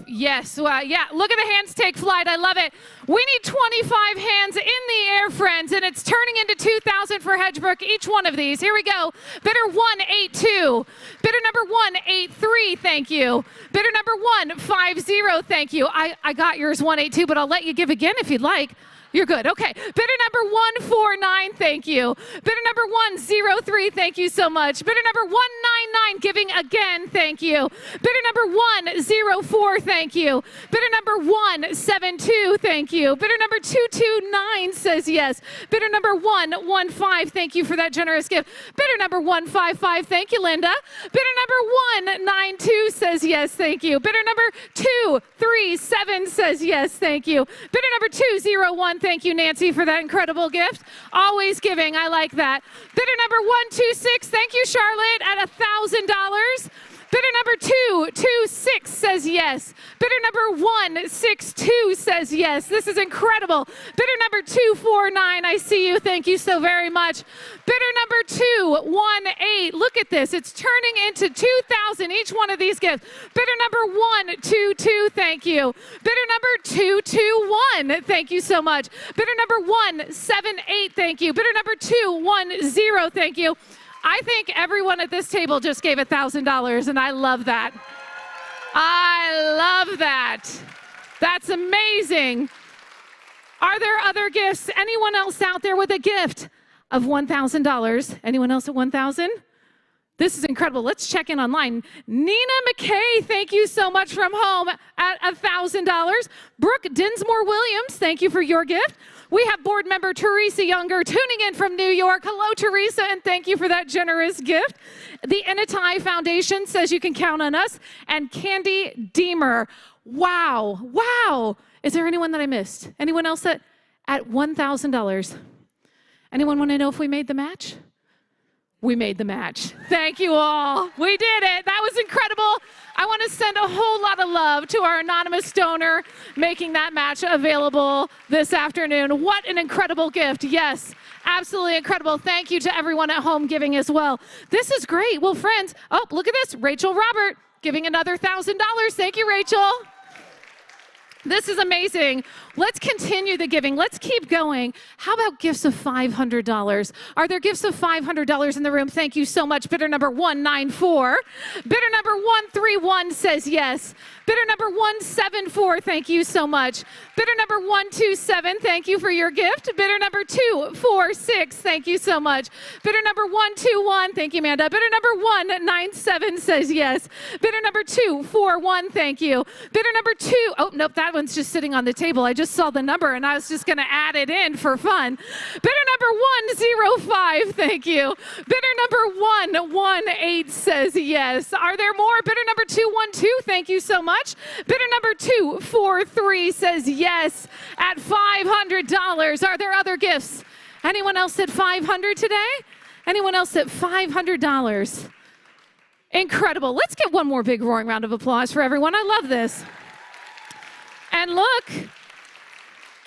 S25: yes, look at the hands take flight. I love it. We need 25 hands in the air, friends, and it's turning into 2,000 for Hedgebrook, each one of these. Here we go. Bidder 182. Bidder number 183, thank you. Bidder number 150, thank you. I got yours 182, but I'll let you give again if you'd like. You're good. Okay. Bidder number 149, thank you. Bidder number 103, thank you so much. Bidder number 199, giving again, thank you. Bidder number 104, thank you. Bidder number 172, thank you. Bidder number 229 says yes. Bidder number 115, thank you for that generous gift. Bidder number 155, thank you, Linda. Bidder number 192 says yes, thank you. Bidder number 237 says yes, thank you. Bidder number 201, thank you, Nancy, for that incredible gift. Always giving. I like that. Bidder number 126. Thank you, Charlotte, at $1,000. Bidder number 226 says yes. Bidder number 162 says yes. This is incredible. Bidder number 249, I see you. Thank you so very much. Bidder number 218. Look at this. It's turning into 2,000 each one of these gifts. Bidder number 122, thank you. Bidder number 221, thank you so much. Bidder number 178, thank you. Bidder number 210, thank you. I think everyone at this table just gave $1,000, and I love that. I love that. That's amazing. Are there other gifts? Anyone else out there with a gift of $1,000? Anyone else at 1,000? This is incredible. Let's check in online. Nina McKay, thank you so much from home at $1,000. Brooke Dinsmore Williams, thank you for your gift. We have board member Teresa Younger tuning in from New York. Hello, Teresa, and thank you for that generous gift. The Enitai Foundation says you can count on us. And Candy Deemer. Wow, wow. Is there anyone that I missed? Anyone else at $1,000? Anyone want to know if we made the match? We made the match. Thank you all. We did it. That was incredible. I want to send a whole lot of love to our anonymous donor making that match available this afternoon. What an incredible gift. Yes, absolutely incredible. Thank you to everyone at home giving as well. This is great. Well, friends, oh, look at this. Rachel Robert giving another $1,000. Thank you, Rachel. This is amazing. Let's continue the giving. Let's keep going. How about gifts of $500? Are there gifts of $500 in the room? Thank you so much. Bidder number 194. Bidder number 131 says yes. Bidder number 174, thank you so much. Bidder number 127, thank you for your gift. Bidder number 246, thank you so much. Bidder number 121, thank you, Amanda. Bidder number 197 says yes. Bidder number 241, thank you. Bidder number 2, oh, nope, that one's just sitting on the table. I just saw the number and I was just gonna add it in for fun. Bidder number 105, thank you. Bidder number 118 says yes. Are there more? Bidder number 212, thank you so much. Bidder number 243 says yes at $500. Are there other gifts? Anyone else at $500 today? Anyone else at $500? Incredible. Let's get one more big roaring round of applause for everyone. I love this. And look,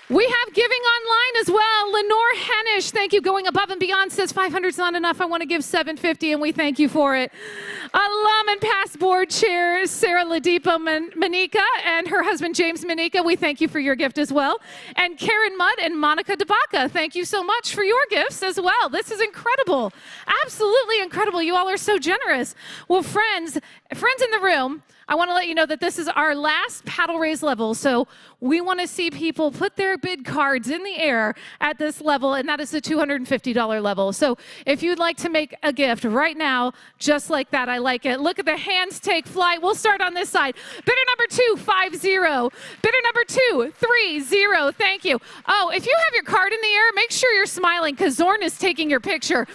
S25: we have giving online as well. Lenore Hennish, thank you. Going above and beyond says 500's not enough. I want to give $750 and we thank you for it. Alum and past board chair Sarah Ladipo Manika and her husband James Manika, we thank you for your gift as well. And Karen Mudd and Monica DeBaca, thank you so much for your gifts as well. This is incredible. Absolutely incredible. You all are so generous. Well, friends in the room, I want to let you know that this is our last paddle raise level. So we want to see people put their bid cards in the air at this level, and that is the $250 level. So if you'd like to make a gift right now, just like that, I like it. Look at the hands take flight. We'll start on this side. Bidder number 250. Bidder number 230. Thank you. Oh, if you have your card in the air, make sure you're smiling because Zorn is taking your picture.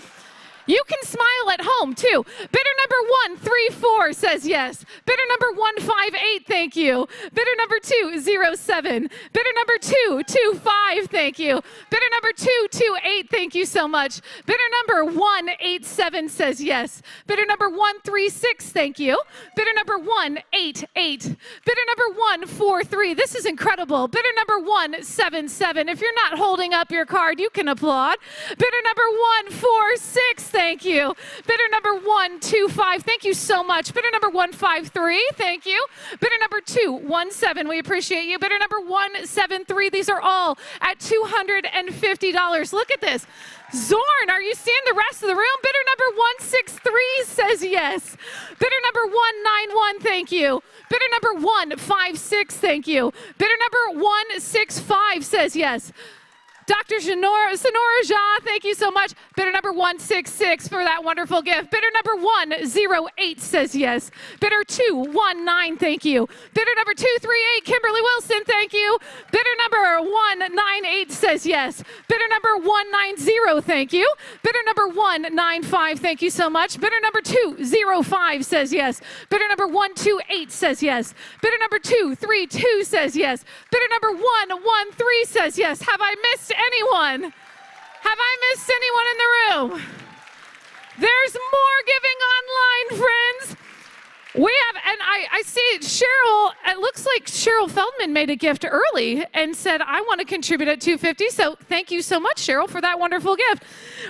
S25: You can smile at home, too. Bidder number 134 says yes. Bidder number 158, thank you. Bidder number 207. Bidder number 225, thank you. Bidder number 228, thank you so much. Bidder number 187 says yes. Bidder number 136, thank you. Bidder number 188. Bidder number 143. This is incredible. Bidder number 177. If you're not holding up your card, you can applaud. Bidder number 146, thank you. Bidder number 125, thank you so much. Bidder number 153, thank you. Bidder number 217, we appreciate you. Bidder number 173, these are all at $250. Look at this. Zorn, are you seeing the rest of the room? Bidder number 163 says yes. Bidder number 191, thank you. Bidder number 156, thank you. Bidder number 165 says yes. Dr. Sonora Jha, thank you so much. Bidder number 166 for that wonderful gift. Bidder number 108 says yes. Bidder 219, thank you. Bidder number 238, Kimberly Wilson, thank you. Bidder number 198 says yes. Bidder number 190, thank you. Bidder number 195, thank you so much. Bidder number 205 says yes. Bidder number 128 says yes. Bidder number 232 says yes. Bidder number 113 says yes. Have I missed anyone? Have I missed anyone in the room? There's more giving online, friends. We have, and I see Cheryl, it looks like Cheryl Feldman made a gift early and said, I want to contribute at $250. So thank you so much, Cheryl, for that wonderful gift.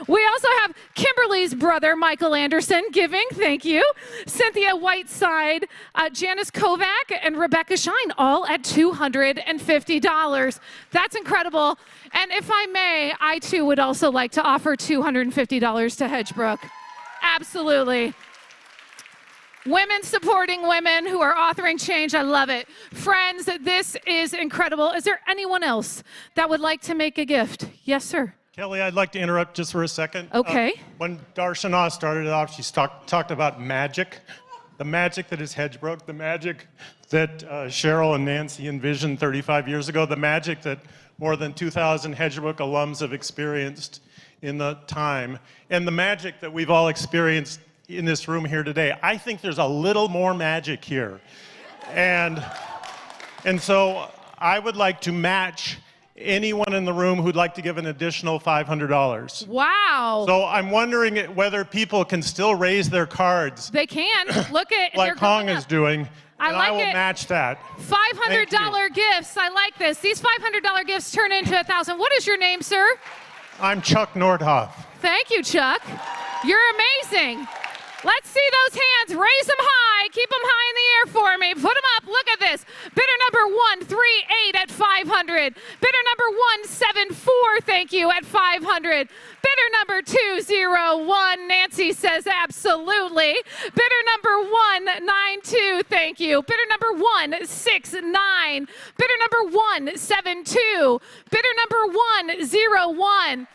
S25: We also have Kimberly's brother, Michael Anderson, giving, thank you. Cynthia Whiteside, Janice Kovac, and Rebecca Shine, all at $250. That's incredible. And if I may, I too would also like to offer $250 to Hedgebrook. Absolutely. Women supporting women who are authoring change. I love it. Friends, this is incredible. Is there anyone else that would like to make a gift? Yes, sir.
S6: Kelly, I'd like to interrupt just for a second.
S25: Okay.
S6: When Darshana started it off, she talked about magic. The magic that is Hedgebrook, the magic that Cheryl and Nancy envisioned 35 years ago, the magic that more than 2,000 Hedgebrook alums have experienced in the time, and the magic that we've all experienced in this room here today. I think there's a little more magic here. And so I would like to match anyone in the room who'd like to give an additional $500.
S25: Wow.
S6: So I'm wondering whether people can still raise their cards.
S25: They can. Look at
S6: like Hong is doing.
S25: I like
S6: I will
S25: it.
S6: match that.
S25: $500 gifts. I like this. These $500 gifts turn into 1,000. What is your name, sir?
S6: I'm Chuck Nordhoff.
S25: Thank you, Chuck. You're amazing. Let's see those hands. Raise them high. right, keep them high in the air for me. Put them up. Look at this. Bidder number 138 at 500. Bidder number 174, thank you, at 500. Bidder number 201, Nancy says absolutely. Bidder number 192, thank you. Bidder number 169. Bidder number 172. Bidder number 101.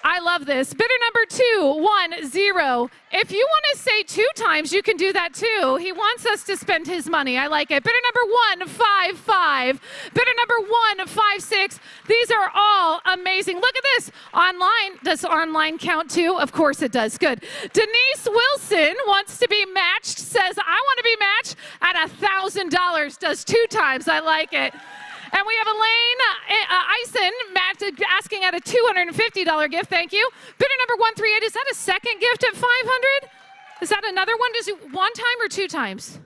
S25: I love this. Bidder number 210. If you want to say 2 times, you can do that too. He wants us to spend his money. I like it. Bidder number 155. Bidder number 156. These are all amazing. Look at this. Online. Does online count too? Of course it does. Good. Denise Wilson wants to be matched. Says, I want to be matched at $1,000. Does 2 times. I like it. And we have Elaine Eisen asking at a $250 gift. Thank you. Bidder number 138. Is that a second gift at 500? Is that another one? Does it 1 time or 2 times?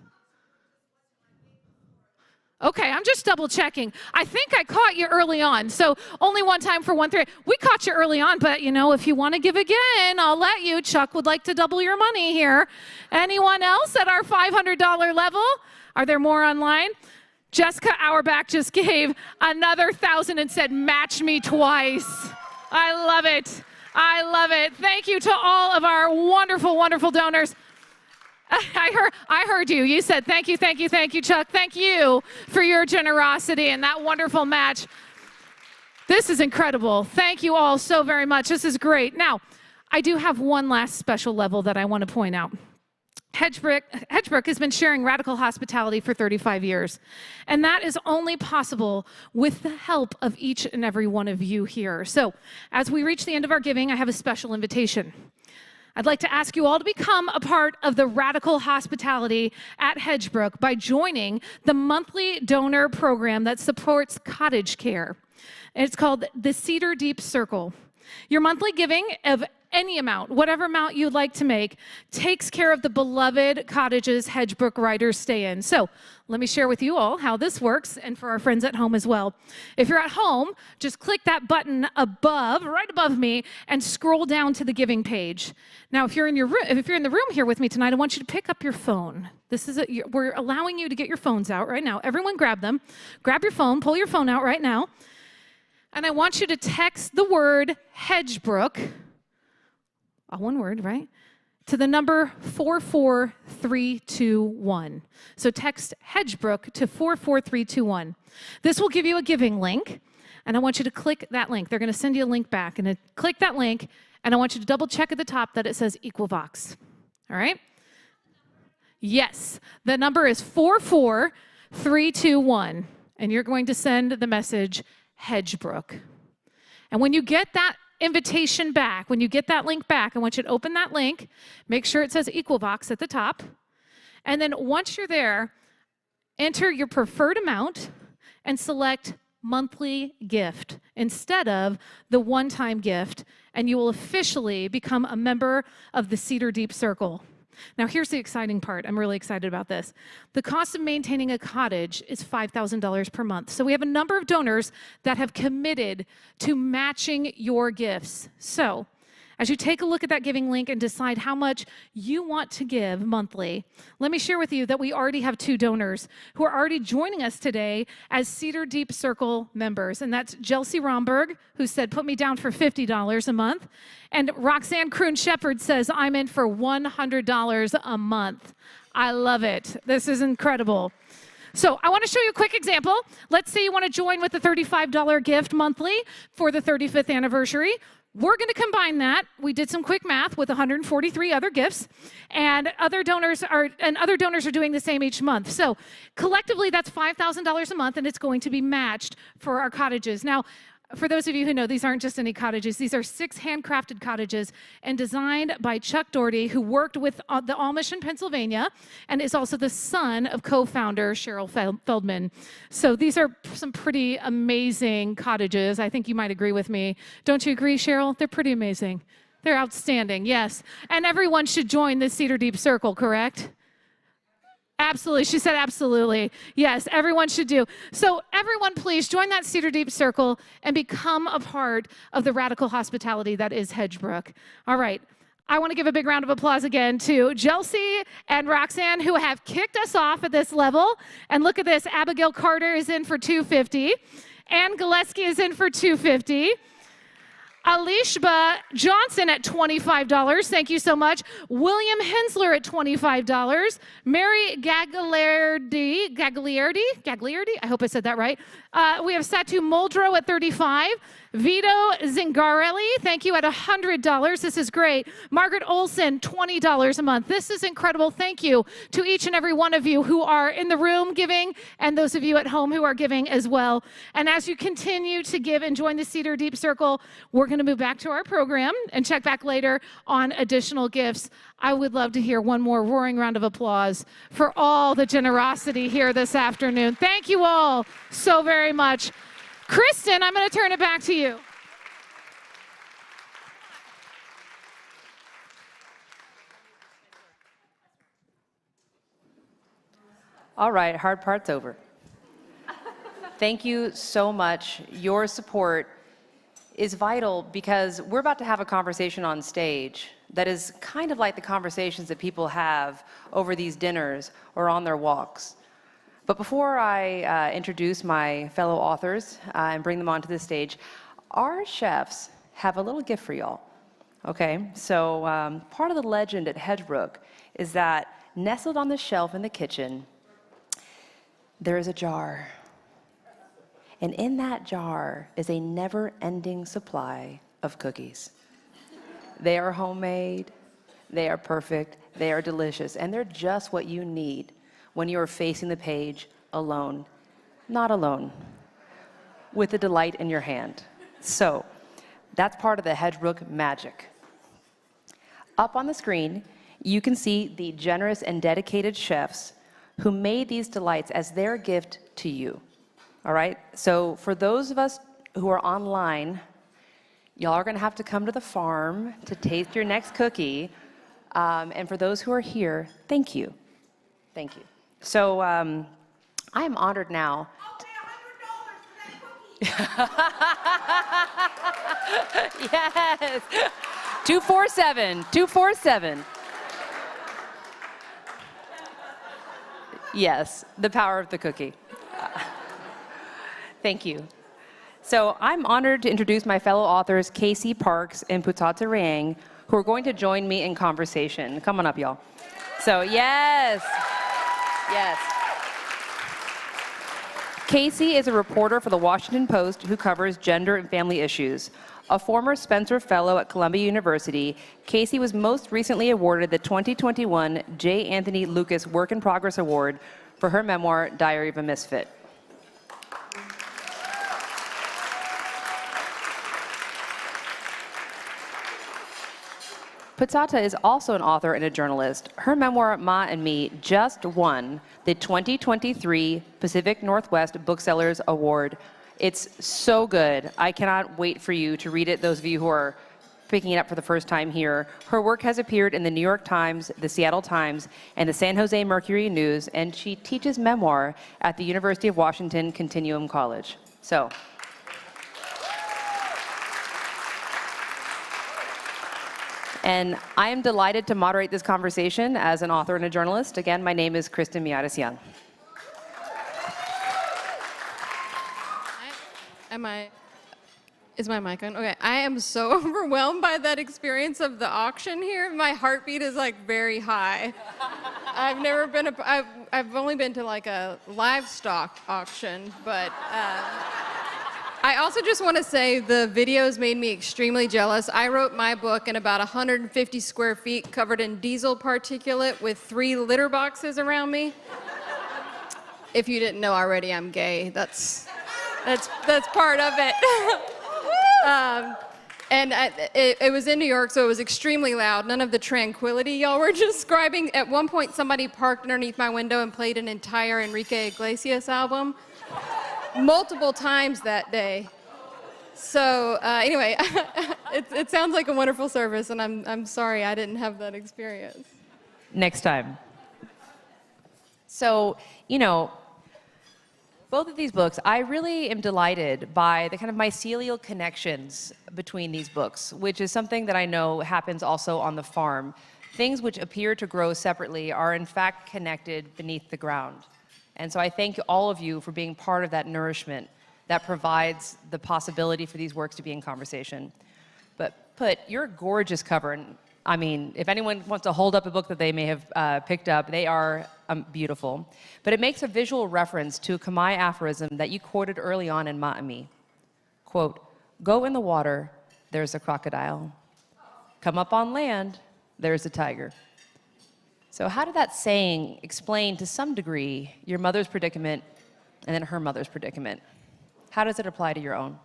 S25: Okay, I'm just double checking. I think I caught you early on, so only 1 time for 138. We caught you early on, but you know, if you want to give again, I'll let you. Chuck would like to double your money here. Anyone else at our $500 level? Are there more online? Jessica Auerbach just gave another 1,000 and said, match me twice. I love it. I love it. Thank you to all of our wonderful, wonderful donors. I heard you. You said thank you, thank you, thank you, Chuck. Thank you for your generosity and that wonderful match. This is incredible. Thank you all so very much. This is great. Now, I do have one last special level that I want to point out. Hedgebrook has been sharing radical hospitality for 35 years, and that is only possible with the help of each and every one of you here. So as we reach the end of our giving, I have a special invitation. I'd like to ask you all to become a part of the radical hospitality at Hedgebrook by joining the monthly donor program that supports cottage care. It's called the Cedar Deep Circle. Your monthly giving of any amount, whatever amount you'd like to make, takes care of the beloved cottages Hedgebrook riders stay in. So let me share with you all how this works, and for our friends at home as well. If you're at home, just click that button above, right above me, and scroll down to the giving page. Now, if you're in the room here with me tonight, I want you to pick up your phone. We're allowing you to get your phones out right now. Everyone grab them. Grab your phone, pull your phone out right now. And I want you to text the word Hedgebrook, one word, right? To the number 44321. So text Hedgebrook to 44321. This will give you a giving link, and I want you to click that link. They're going to send you a link back, and click that link, and I want you to double check at the top that it says Equivox. All right? Yes, the number is 44321, and you're going to send the message Hedgebrook. And when you get that invitation back, when you get that link back, I want you to open that link, make sure it says Equivox at the top, and then once you're there, enter your preferred amount and select monthly gift instead of the one-time gift, and you will officially become a member of the Cedar Deep Circle. Now, here's the exciting part. I'm really excited about this. The cost of maintaining a cottage is $5,000 per month. So we have a number of donors that have committed to matching your gifts. So as you take a look at that giving link and decide how much you want to give monthly, let me share with you that we already have 2 donors who are already joining us today as Cedar Deep Circle members. And that's Chelsea Romberg, who said, put me down for $50 a month. And Roxanne Kroon-Shepard says, I'm in for $100 a month. I love it. This is incredible. So I want to show you a quick example. Let's say you want to join with a $35 gift monthly for the 35th anniversary. We're going to combine that. We did some quick math with 143 other gifts, and other donors are doing the same each month. So collectively, that's $5,000 a month, and it's going to be matched for our cottages. Now, for those of you who know, these aren't just any cottages. These are 6 handcrafted cottages and designed by Chuck Doherty, who worked with the Amish in Pennsylvania and is also the son of co-founder Cheryl Feldman. So these are some pretty amazing cottages. I think you might agree with me. Don't you agree, Cheryl? They're pretty amazing. They're outstanding, yes. And everyone should join the Cedar Deep Circle, correct? Absolutely. She said absolutely. Yes, everyone should do. So everyone, please join that Cedar Deep Circle and become a part of the radical hospitality that is Hedgebrook. All right. I want to give a big round of applause again to Chelsea and Roxanne, who have kicked us off at this level. And look at this, Abigail Carter is in for $250. Ann Gillespie is in for $250. Alishba Johnson at $25. Thank you so much. William Hensler at $25. Mary Gagliardi, I hope I said that right. We have Satu Muldrow at $35. Vito Zingarelli, thank you, at $100. This is great. Margaret Olson, $20 a month. This is incredible. Thank you to each and every one of you who are in the room giving and those of you at home who are giving as well. And as you continue to give and join the Cedar Deep Circle, we're going to move back to our program and check back later on additional gifts. I would love to hear one more roaring round of applause for all the generosity here this afternoon. Thank you all so very much. Kristen, I'm going to turn it back to you.
S1: All right, hard part's over. Thank you so much. Your support is vital because we're about to have a conversation on stage that is kind of like the conversations that people have over these dinners or on their walks. But before I introduce my fellow authors and bring them onto the stage, our chefs have a little gift for y'all. Okay, so part of the legend at Hedgebrook is that nestled on the shelf in the kitchen, there is a jar. And in that jar is a never-ending supply of cookies. They are homemade, they are perfect, they are delicious, and they're just what you need when you are facing the page alone, not alone, with the delight in your hand. So that's part of the Hedgebrook magic. Up on the screen, you can see the generous and dedicated chefs who made these delights as their gift to you. All right, so for those of us who are online, y'all are gonna have to come to the farm to taste your next cookie. And for those who are here, thank you. Thank you. So I am honored now. I'll pay $100 for that cookie. Yes. 247. Yes, the power of the cookie. Thank you. So I'm honored to introduce my fellow authors, Casey Parks and Putata Riang, who are going to join me in conversation. Come on up, y'all. So yes. Casey is a reporter for the Washington Post who covers gender and family issues. A former Spencer Fellow at Columbia University, Casey was most recently awarded the 2021 J. Anthony Lucas Work in Progress Award for her memoir, Diary of a Misfit. Putata is also an author and a journalist. Her memoir, Ma and Me, just won the 2023 Pacific Northwest Booksellers Award. It's so good. I cannot wait for you to read it, those of you who are picking it up for the first time here. Her work has appeared in the New York Times, the Seattle Times, and the San Jose Mercury News, and she teaches memoir at the University of Washington Continuum College. So. And I am delighted to moderate this conversation as an author and a journalist. Again, my name is Kristen Miatis-Young.
S7: Is my mic on? Okay, I am so overwhelmed by that experience of the auction here. My heartbeat is like very high. I've only been to like a livestock auction, but I also just want to say the videos made me extremely jealous. I wrote my book in about 150 square feet covered in diesel particulate with 3 litter boxes around me. If you didn't know already, I'm gay. That's part of it. It was in New York, so it was extremely loud. None of the tranquility y'all were describing. At one point, somebody parked underneath my window and played an entire Enrique Iglesias album. Multiple times that day. So anyway, it sounds like a wonderful service, and I'm sorry I didn't have that experience.
S1: Next time. So, Both of these books, I really am delighted by the kind of mycelial connections between these books, which is something that I know happens also on the farm. Things which appear to grow separately are in fact connected beneath the ground. And so I thank all of you for being part of that nourishment that provides the possibility for these works to be in conversation. But Put, your gorgeous cover, and I mean, if anyone wants to hold up a book that they may have picked up, they are beautiful. But it makes a visual reference to a Khmer aphorism that you quoted early on in Ma'ami. Quote, "Go in the water, there's a crocodile. Come up on land, there's a tiger." So how did that saying explain to some degree your mother's predicament and then her mother's predicament? How does it apply to your own?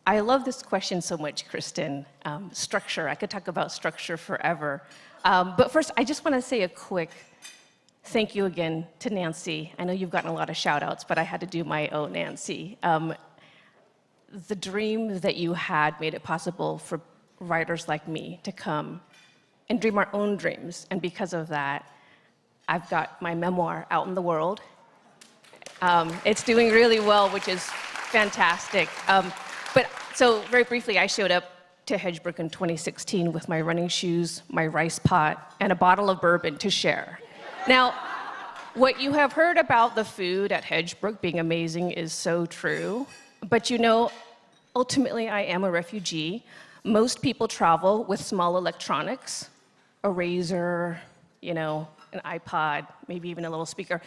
S8: I love this question so much, Kristen. Structure, I could talk about structure forever. But first, I just want to say a quick thank you again to Nancy. I know you've gotten a lot of shout outs, but I had to do my own, Nancy. The dream that you had made it possible for writers like me to come and dream our own dreams. And because of that, I've got my memoir out in the world. It's doing really well, which is fantastic. But so very briefly, I showed up to Hedgebrook in 2016 with my running shoes, my rice pot, and a bottle of bourbon to share. Now, what you have heard about the food at Hedgebrook being amazing is so true. But you know, ultimately, I am a refugee. Most people travel with small electronics, a razor, you know, an iPod, maybe even a little speaker.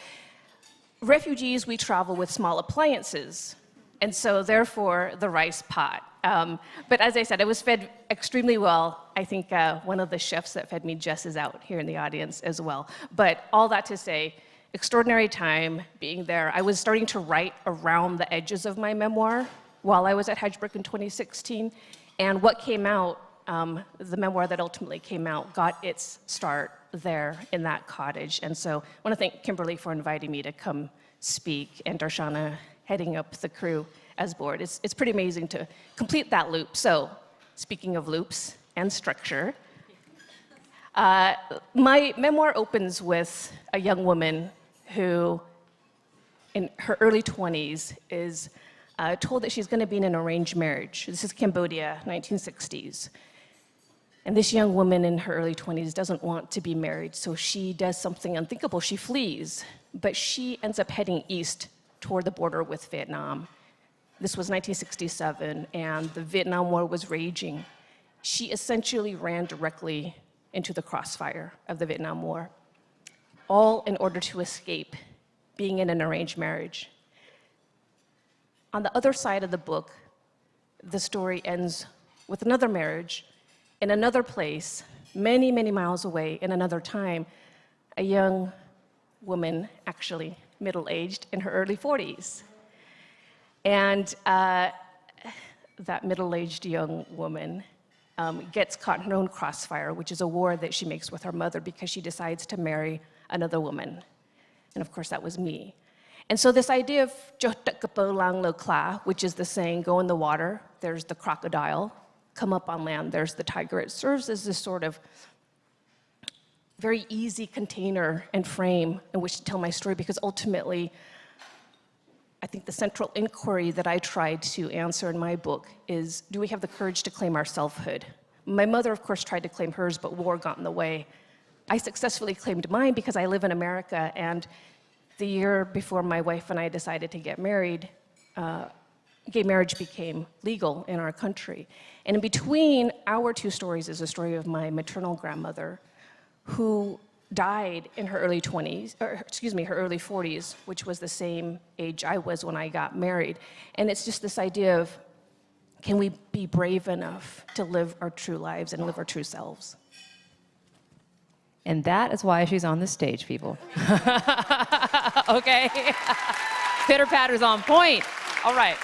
S8: Refugees, we travel with small appliances. And so, therefore, the rice pot. But as I said, I was fed extremely well. I think one of the chefs that fed me, Jess, is out here in the audience as well. But all that to say, extraordinary time being there. I was starting to write around the edges of my memoir while I was at Hedgebrook in 2016. And what came out, the memoir that ultimately came out, got its start there in that cottage. And so I want to thank Kimberly for inviting me to come speak, and Darshana heading up the crew as board. It's pretty amazing to complete that loop. So, speaking of loops and structure, my memoir opens with a young woman who, in her early 20s, is told that she's going to be in an arranged marriage. This is Cambodia, 1960s. And this young woman in her early 20s doesn't want to be married, so she does something unthinkable. She flees, but she ends up heading east toward the border with Vietnam. This was 1967, and the Vietnam War was raging. She essentially ran directly into the crossfire of the Vietnam War, all in order to escape being in an arranged marriage. On the other side of the book, the story ends with another marriage in another place, many, many miles away, in another time. A young woman, actually middle-aged, in her early 40s. And that middle-aged young woman gets caught in her own crossfire, which is a war that she makes with her mother because she decides to marry another woman. And of course, that was me. And so this idea of "Cho tek kapo lang lo kla," which is the saying, go in the water, there's the crocodile, come up on land, there's the tiger. It serves as this sort of very easy container and frame in which to tell my story, because ultimately, I think the central inquiry that I tried to answer in my book is, do we have the courage to claim our selfhood? My mother, of course, tried to claim hers, but war got in the way. I successfully claimed mine because I live in America, and the year before my wife and I decided to get married, gay marriage became legal in our country. And in between our two stories is a story of my maternal grandmother, who died in her early 20s, or excuse me, her early 40s, which was the same age I was when I got married. And it's just this idea of, can we be brave enough to live our true lives and live our true selves?
S1: And that is why she's on the stage, people. Okay? Pitter patter's on point. All right.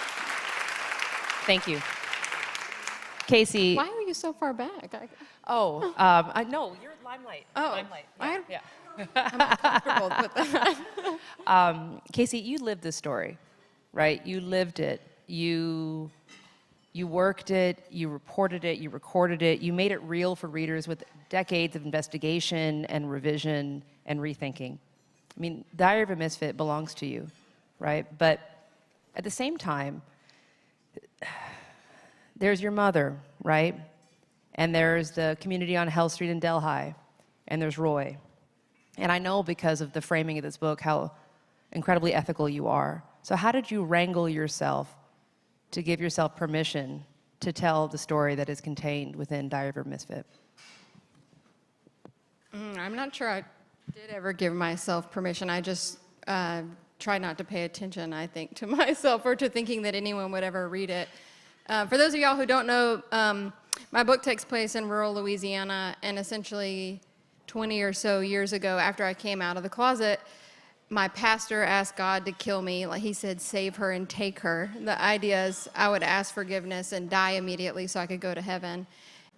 S1: Thank you. Casey.
S7: Why are you so far back?
S1: I know, you're limelight.
S7: Oh,
S1: Limelight. Yeah.
S7: I'm uncomfortable with that.
S1: Casey, you lived this story, right? You lived it. You worked it, you reported it, you recorded it, you made it real for readers with decades of investigation and revision and rethinking. I mean, Diary of a Misfit belongs to you, right? But at the same time, there's your mother, right? And there's the community on Hell Street in Delhi, and there's Roy. And I know because of the framing of this book how incredibly ethical you are. So how did you wrangle yourself to give yourself permission to tell the story that is contained within Diary of a Misfit?
S7: I'm not sure I did ever give myself permission. I just tried not to pay attention, I think, to myself or to thinking that anyone would ever read it. For those of y'all who don't know, my book takes place in rural Louisiana, and essentially 20 or so years ago, after I came out of the closet, my pastor asked God to kill me. Like he said, save her and take her. The idea is I would ask forgiveness and die immediately so I could go to heaven.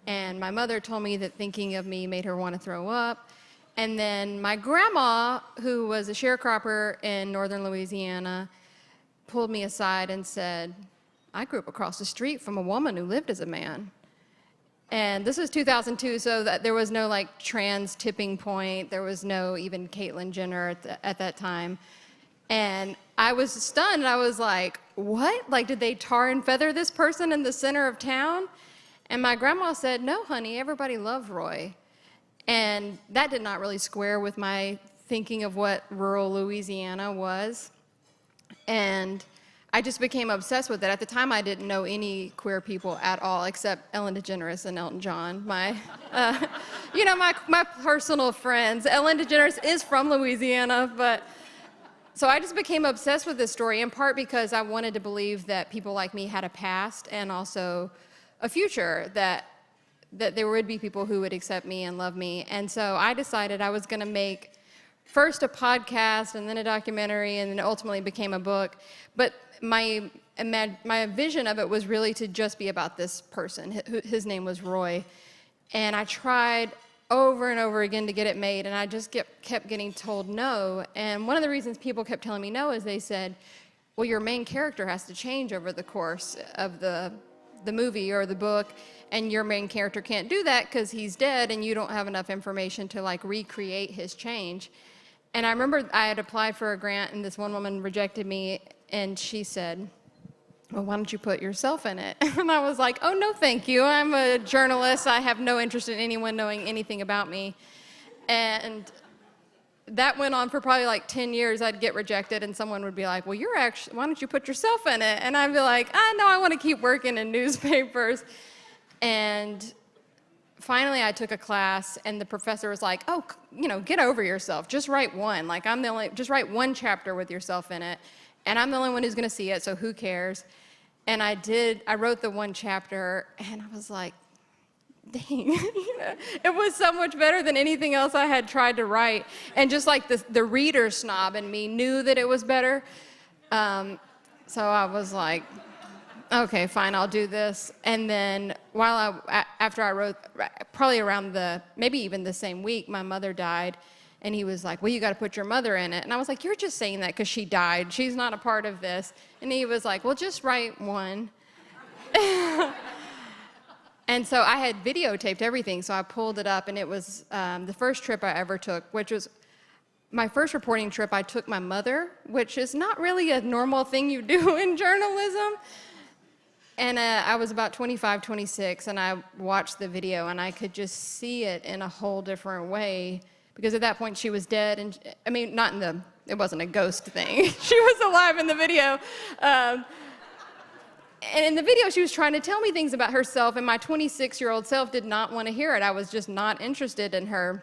S7: And my mother told me that thinking of me made her want to throw up. And then my grandma, who was a sharecropper in northern Louisiana, pulled me aside and said, I grew up across the street from a woman who lived as a man. And this was 2002, so that there was no like trans tipping point. There was no even Caitlyn Jenner at that time. And I was stunned. I was like, what? Like, did they tar and feather this person in the center of town? And my grandma said, no, honey, everybody loved Roy. And that did not really square with my thinking of what rural Louisiana was. And I just became obsessed with it. At the time, I didn't know any queer people at all, except Ellen DeGeneres and Elton John, my personal friends. Ellen DeGeneres is from Louisiana, but so I just became obsessed with this story, in part because I wanted to believe that people like me had a past and also a future, that there would be people who would accept me and love me. And so I decided I was going to make first a podcast and then a documentary, and then it ultimately became a book. But my vision of it was really to just be about this person. His name was Roy. And I tried over and over again to get it made, and I just kept getting told no. And one of the reasons people kept telling me no is they said, well, your main character has to change over the course of the movie or the book, and your main character can't do that because he's dead and you don't have enough information to like recreate his change. And I remember I had applied for a grant, and this one woman rejected me, and she said, well, why don't you put yourself in it? And I was like, oh, no, thank you. I'm a journalist. I have no interest in anyone knowing anything about me. And that went on for probably like 10 years. I'd get rejected, and someone would be like, well, why don't you put yourself in it? And I'd be like, no, I want to keep working in newspapers. And finally, I took a class, and the professor was like, oh, get over yourself. Just write one. Like, just write one chapter with yourself in it. And I'm the only one who's going to see it, so who cares? And I wrote the one chapter, and I was like, dang, it was so much better than anything else I had tried to write. And just like the reader snob in me knew that it was better. So I was like, okay, fine, I'll do this. And then after I wrote, probably around maybe even the same week, my mother died. And he was like, well, you got to put your mother in it. And I was like, you're just saying that because she died. She's not a part of this. And he was like, well, just write one. And so I had videotaped everything. So I pulled it up, and it was the first trip I ever took, which was my first reporting trip. I took my mother, which is not really a normal thing you do in journalism. And I was about 25, 26, and I watched the video, and I could just see it in a whole different way. Because at that point, she was dead, and I mean, it wasn't a ghost thing. She was alive in the video. And in the video, she was trying to tell me things about herself, and my 26-year-old self did not want to hear it. I was just not interested in her.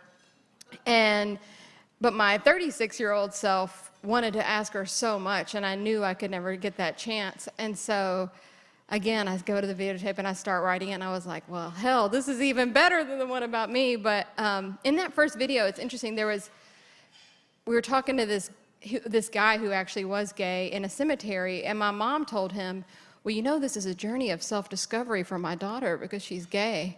S7: But my 36-year-old self wanted to ask her so much, and I knew I could never get that chance. And so, again, I go to the videotape and I start writing it, and I was like, well, hell, this is even better than the one about me. But in that first video, it's interesting, we were talking to this guy who actually was gay in a cemetery, and my mom told him, well, this is a journey of self-discovery for my daughter because she's gay.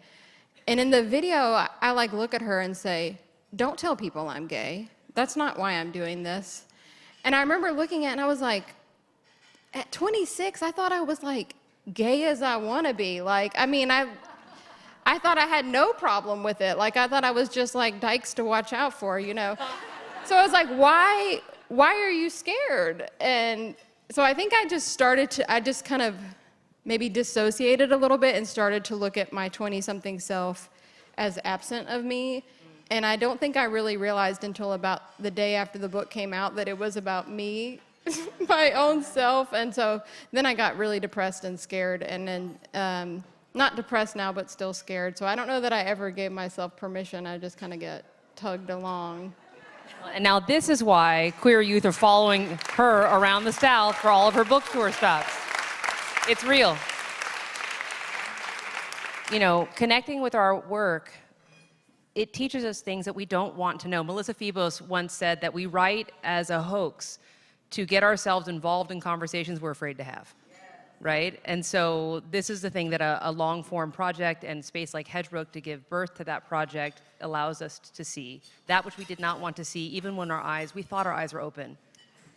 S7: And in the video, I like look at her and say, don't tell people I'm gay. That's not why I'm doing this. And I remember looking at it, and I was like, at 26, I thought I was like gay as I want to be. Like, I mean, I thought I had no problem with it. Like, I thought I was just like dykes to watch out for, So I was like, why why are you scared? And so I think I just kind of maybe dissociated a little bit and started to look at my 20-something self as absent of me. And I don't think I really realized until about the day after the book came out that it was about me, my own self. And so then I got really depressed and scared, and then not depressed now, but still scared. So I don't know that I ever gave myself permission. I just kind of get tugged along.
S1: And now this is why queer youth are following her around the South for all of her book tour stops. It's real. You know, connecting with our work, it teaches us things that we don't want to know. Melissa Phoebos once said that we write as a hoax to get ourselves involved in conversations we're afraid to have, right? And so this is the thing that a long-form project and space like Hedgebrook to give birth to that project allows us to see. That which we did not want to see, even when we thought our eyes were open.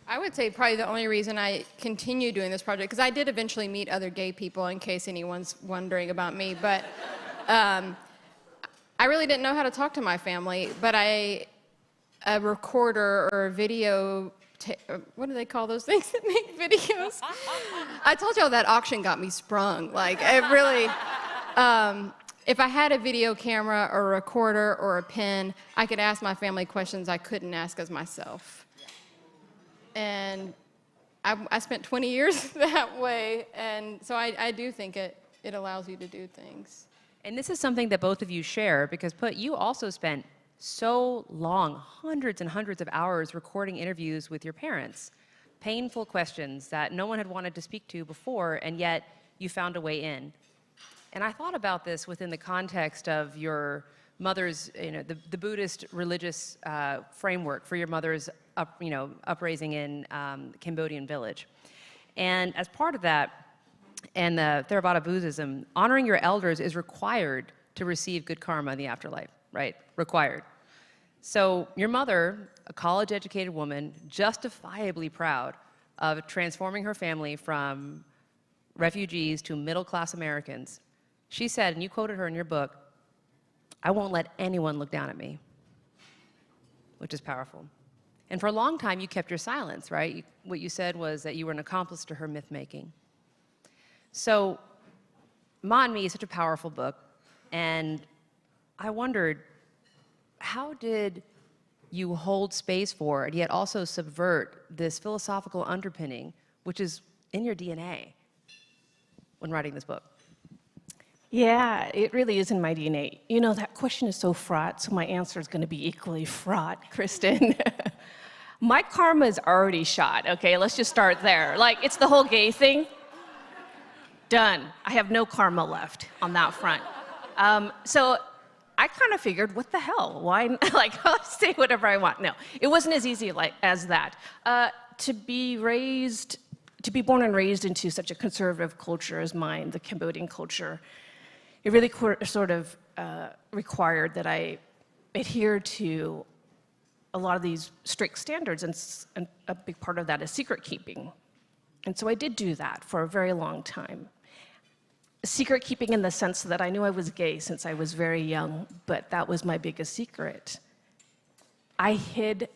S7: I would say probably the only reason I continue doing this project, because I did eventually meet other gay people, in case anyone's wondering about me, but I really didn't know how to talk to my family, but a recorder or a video, what do they call those things that make videos? I told y'all that auction got me sprung. Like, it really, if I had a video camera or a recorder or a pen, I could ask my family questions I couldn't ask as myself. And I spent 20 years that way, and so I do think it allows you to do things.
S1: And this is something that both of you share, because you also spent so long, hundreds and hundreds of hours recording interviews with your parents. Painful questions that no one had wanted to speak to before, and yet you found a way in. And I thought about this within the context of your mother's, the Buddhist religious framework for your mother's upraising in Cambodian village. And as part of that, and the Theravada Buddhism, honoring your elders is required to receive good karma in the afterlife, right? Required. So your mother, a college-educated woman, justifiably proud of transforming her family from refugees to middle-class Americans, she said, and you quoted her in your book, "I won't let anyone look down at me," which is powerful. And for a long time, you kept your silence, right? What you said was that you were an accomplice to her myth-making. So, Ma and Me is such a powerful book, and I wondered, how did you hold space for and yet also subvert this philosophical underpinning, which is in your DNA, when writing this book?
S8: Yeah, it really is in my DNA. You know, that question is so fraught, so my answer is going to be equally fraught, Kristen. My karma is already shot, okay? Let's just start there. Like, it's the whole gay thing. Done. I have no karma left on that front. So I kind of figured, what the hell? Why, I'll say whatever I want. No, it wasn't as easy as that. To be born and raised into such a conservative culture as mine, the Cambodian culture, it really sort of required that I adhere to a lot of these strict standards, and a big part of that is secret keeping. And so I did do that for a very long time. Secret keeping in the sense that I knew I was gay since I was very young, but that was my biggest secret. I hid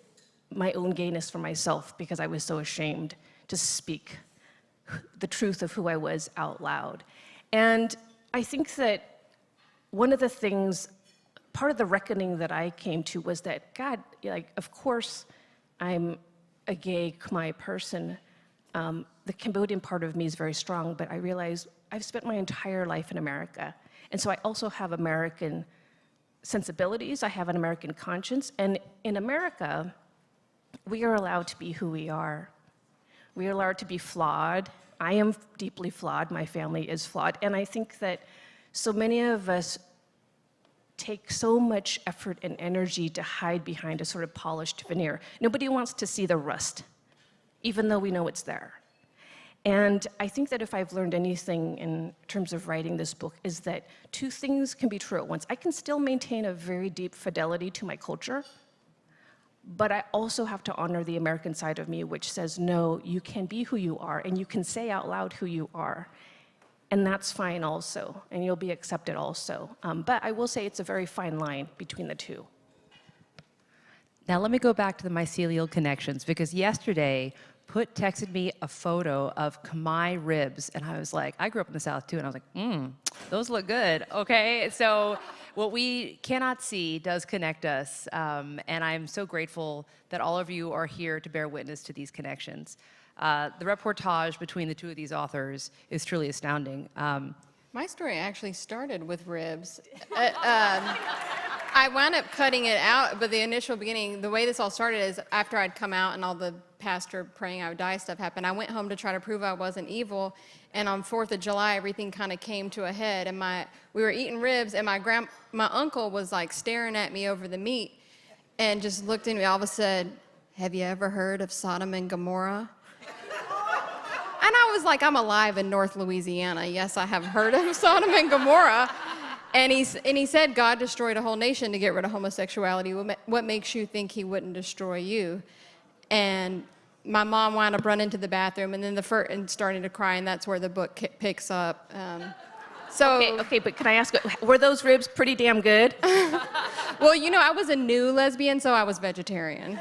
S8: my own gayness from myself because I was so ashamed to speak the truth of who I was out loud. And I think that one of the things, part of the reckoning that I came to was that, God, of course I'm a gay Khmer person. The Cambodian part of me is very strong, but I realize I've spent my entire life in America. And so I also have American sensibilities, I have an American conscience, and in America, we are allowed to be who we are. We are allowed to be flawed. I am deeply flawed, my family is flawed, and I think that so many of us take so much effort and energy to hide behind a sort of polished veneer. Nobody wants to see the rust, even though we know it's there. And I think that if I've learned anything in terms of writing this book is that two things can be true at once. I can still maintain a very deep fidelity to my culture, but I also have to honor the American side of me, which says, no, you can be who you are, and you can say out loud who you are. And that's fine also, and you'll be accepted also. But I will say it's a very fine line between the two.
S1: Now let me go back to the mycelial connections, because yesterday, Put texted me a photo of Khmer ribs, and I was like, I grew up in the South too, and I was like, those look good, okay? So what we cannot see does connect us, and I'm so grateful that all of you are here to bear witness to these connections. The reportage between the two of these authors is truly astounding.
S7: My story actually started with ribs. I wound up cutting it out, but the initial beginning, the way this all started is after I'd come out and all the pastor praying I would die stuff happened, I went home to try to prove I wasn't evil, and on 4th of July, everything kind of came to a head, and we were eating ribs, and my uncle was like staring at me over the meat, and just looked at me, all of a sudden, have you ever heard of Sodom and Gomorrah? And I was like, I'm alive in North Louisiana. Yes, I have heard of Sodom and Gomorrah. And he said God destroyed a whole nation to get rid of homosexuality. What makes you think he wouldn't destroy you? And my mom wound up running to the bathroom and then and starting to cry, and that's where the book picks up.
S8: Okay, but can I ask, were those ribs pretty damn good?
S7: Well, you know, I was a new lesbian, so I was vegetarian.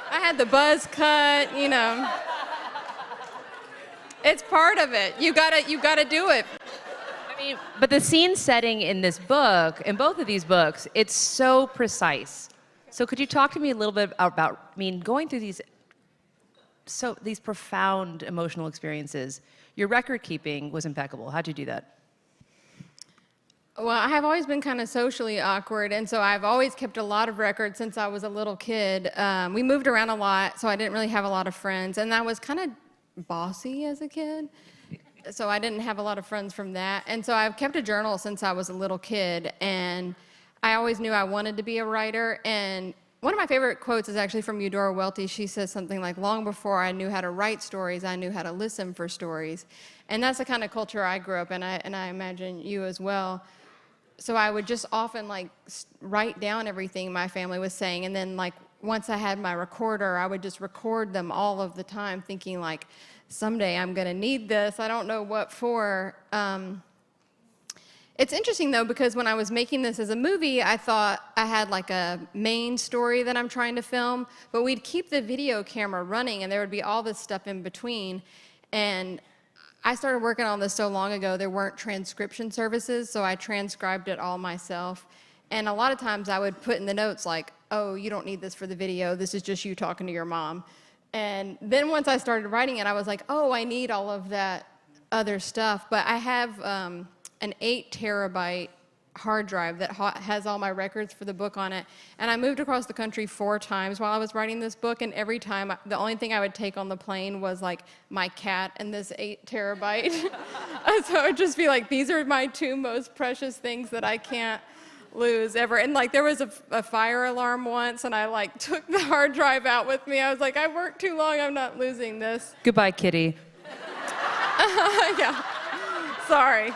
S7: I had the buzz cut, you know. It's part of it. You gotta do it.
S1: I mean, but the scene setting in this book, in both of these books, it's so precise. So could you talk to me a little bit about, going through these profound emotional experiences? Your record keeping was impeccable. How'd you do that?
S7: Well, I have always been kind of socially awkward, and so I've always kept a lot of records since I was a little kid. We moved around a lot, so I didn't really have a lot of friends, and I was kind of bossy as a kid, so I didn't have a lot of friends from that. And so I've kept a journal since I was a little kid, and I always knew I wanted to be a writer. And one of my favorite quotes is actually from Eudora Welty. She says something like, long before I knew how to write stories, I knew how to listen for stories. And that's the kind of culture I grew up in, and I imagine you as well. So I would just often write down everything my family was saying, and then once I had my recorder, I would just record them all of the time, thinking someday I'm gonna need this. I don't know what for. It's interesting though, because when I was making this as a movie, I thought I had a main story that I'm trying to film, but we'd keep the video camera running and there would be all this stuff in between. And I started working on this so long ago, there weren't transcription services, so I transcribed it all myself. And a lot of times I would put in the notes oh, you don't need this for the video, this is just you talking to your mom. And then once I started writing it, I was like, oh, I need all of that other stuff. But I have an 8 terabyte hard drive that has all my records for the book on it. And I moved across the country 4 times while I was writing this book, and every time, the only thing I would take on the plane was my cat and this 8 terabyte. So it would just be these are my 2 most precious things that I can't lose ever. And there was a fire alarm once, and I took the hard drive out with me. I was I worked too long, I'm not losing this.
S1: Goodbye, kitty.
S7: Yeah, sorry.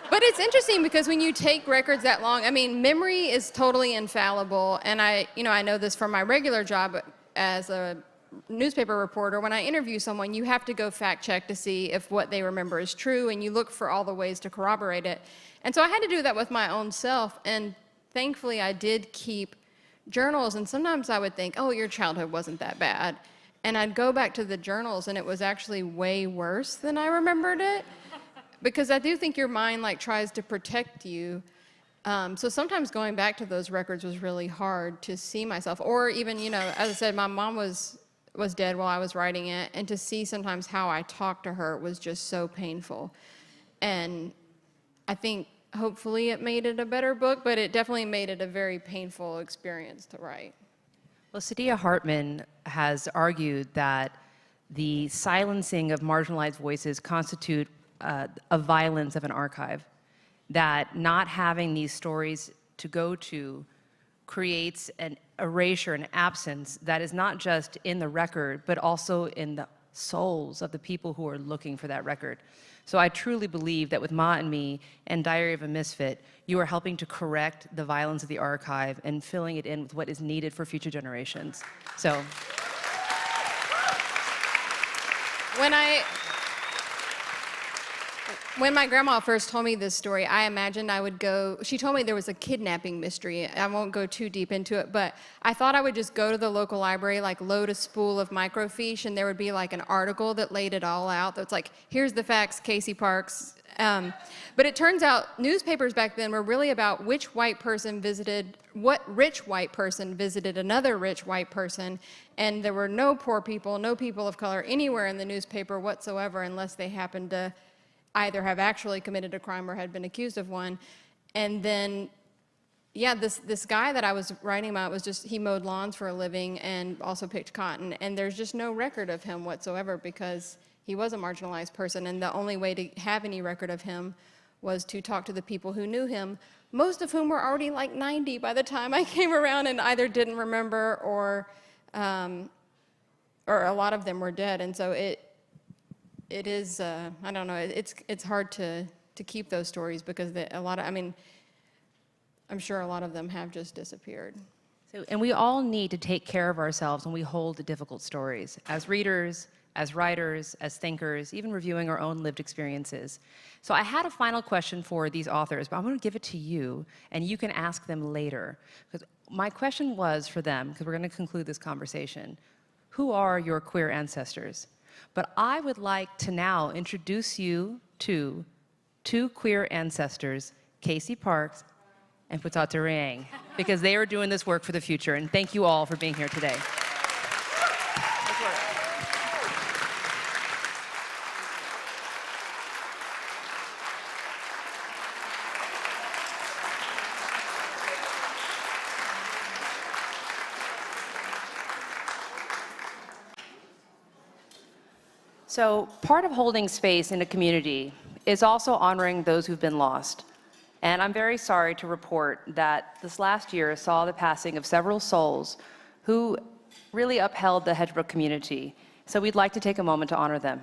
S7: But it's interesting because when you take records that long, memory is totally infallible. And I know this from my regular job as a newspaper reporter. When I interview someone, you have to go fact check to see if what they remember is true, and you look for all the ways to corroborate it. And so I had to do that with my own self, and thankfully I did keep journals, and sometimes I would think, oh, your childhood wasn't that bad. And I'd go back to the journals, and it was actually way worse than I remembered it, because I do think your mind tries to protect you. So sometimes going back to those records was really hard to see myself, or even, as I said, my mom was dead while I was writing it, and to see sometimes how I talked to her was just so painful. And I think hopefully it made it a better book, but it definitely made it a very painful experience to write.
S1: Well, Saidiya Hartman has argued that the silencing of marginalized voices constitute a violence of an archive, that not having these stories to go to creates an erasure, an absence that is not just in the record, but also in the souls of the people who are looking for that record. So I truly believe that with Ma and Me and Diary of a Misfit, you are helping to correct the violence of the archive and filling it in with what is needed for future generations. So.
S7: When my grandma first told me this story, I imagined I would go, she told me there was a kidnapping mystery. I won't go too deep into it, but I thought I would just go to the local library, like load a spool of microfiche, and there would be like an article that laid it all out. That's like, here's the facts, Casey Parks. But it turns out newspapers back then were really about which white person visited, what rich white person visited another rich white person, and there were no poor people, no people of color anywhere in the newspaper whatsoever unless they happened to either have actually committed a crime or had been accused of one. And then, yeah, this guy that I was writing about was just, he mowed lawns for a living and also picked cotton, and there's just no record of him whatsoever because he was a marginalized person, and the only way to have any record of him was to talk to the people who knew him, most of whom were already like 90 by the time I came around and either didn't remember or a lot of them were dead. And so it is, I don't know, it's hard to keep those stories because I mean, I'm sure a lot of them have just disappeared.
S1: And we all need to take care of ourselves when we hold the difficult stories, as readers, as writers, as thinkers, even reviewing our own lived experiences. So I had a final question for these authors, but I'm going to give it to you, and you can ask them later. Because my question was for them, because we're going to conclude this conversation, who are your queer ancestors? But I would like to now introduce you to two queer ancestors, Casey Parks and Putata Riang, because they are doing this work for the future. And thank you all for being here today. So part of holding space in a community is also honoring those who've been lost. And I'm very sorry to report that this last year saw the passing of several souls who really upheld the Hedgebrook community. So we'd like to take a moment to honor them.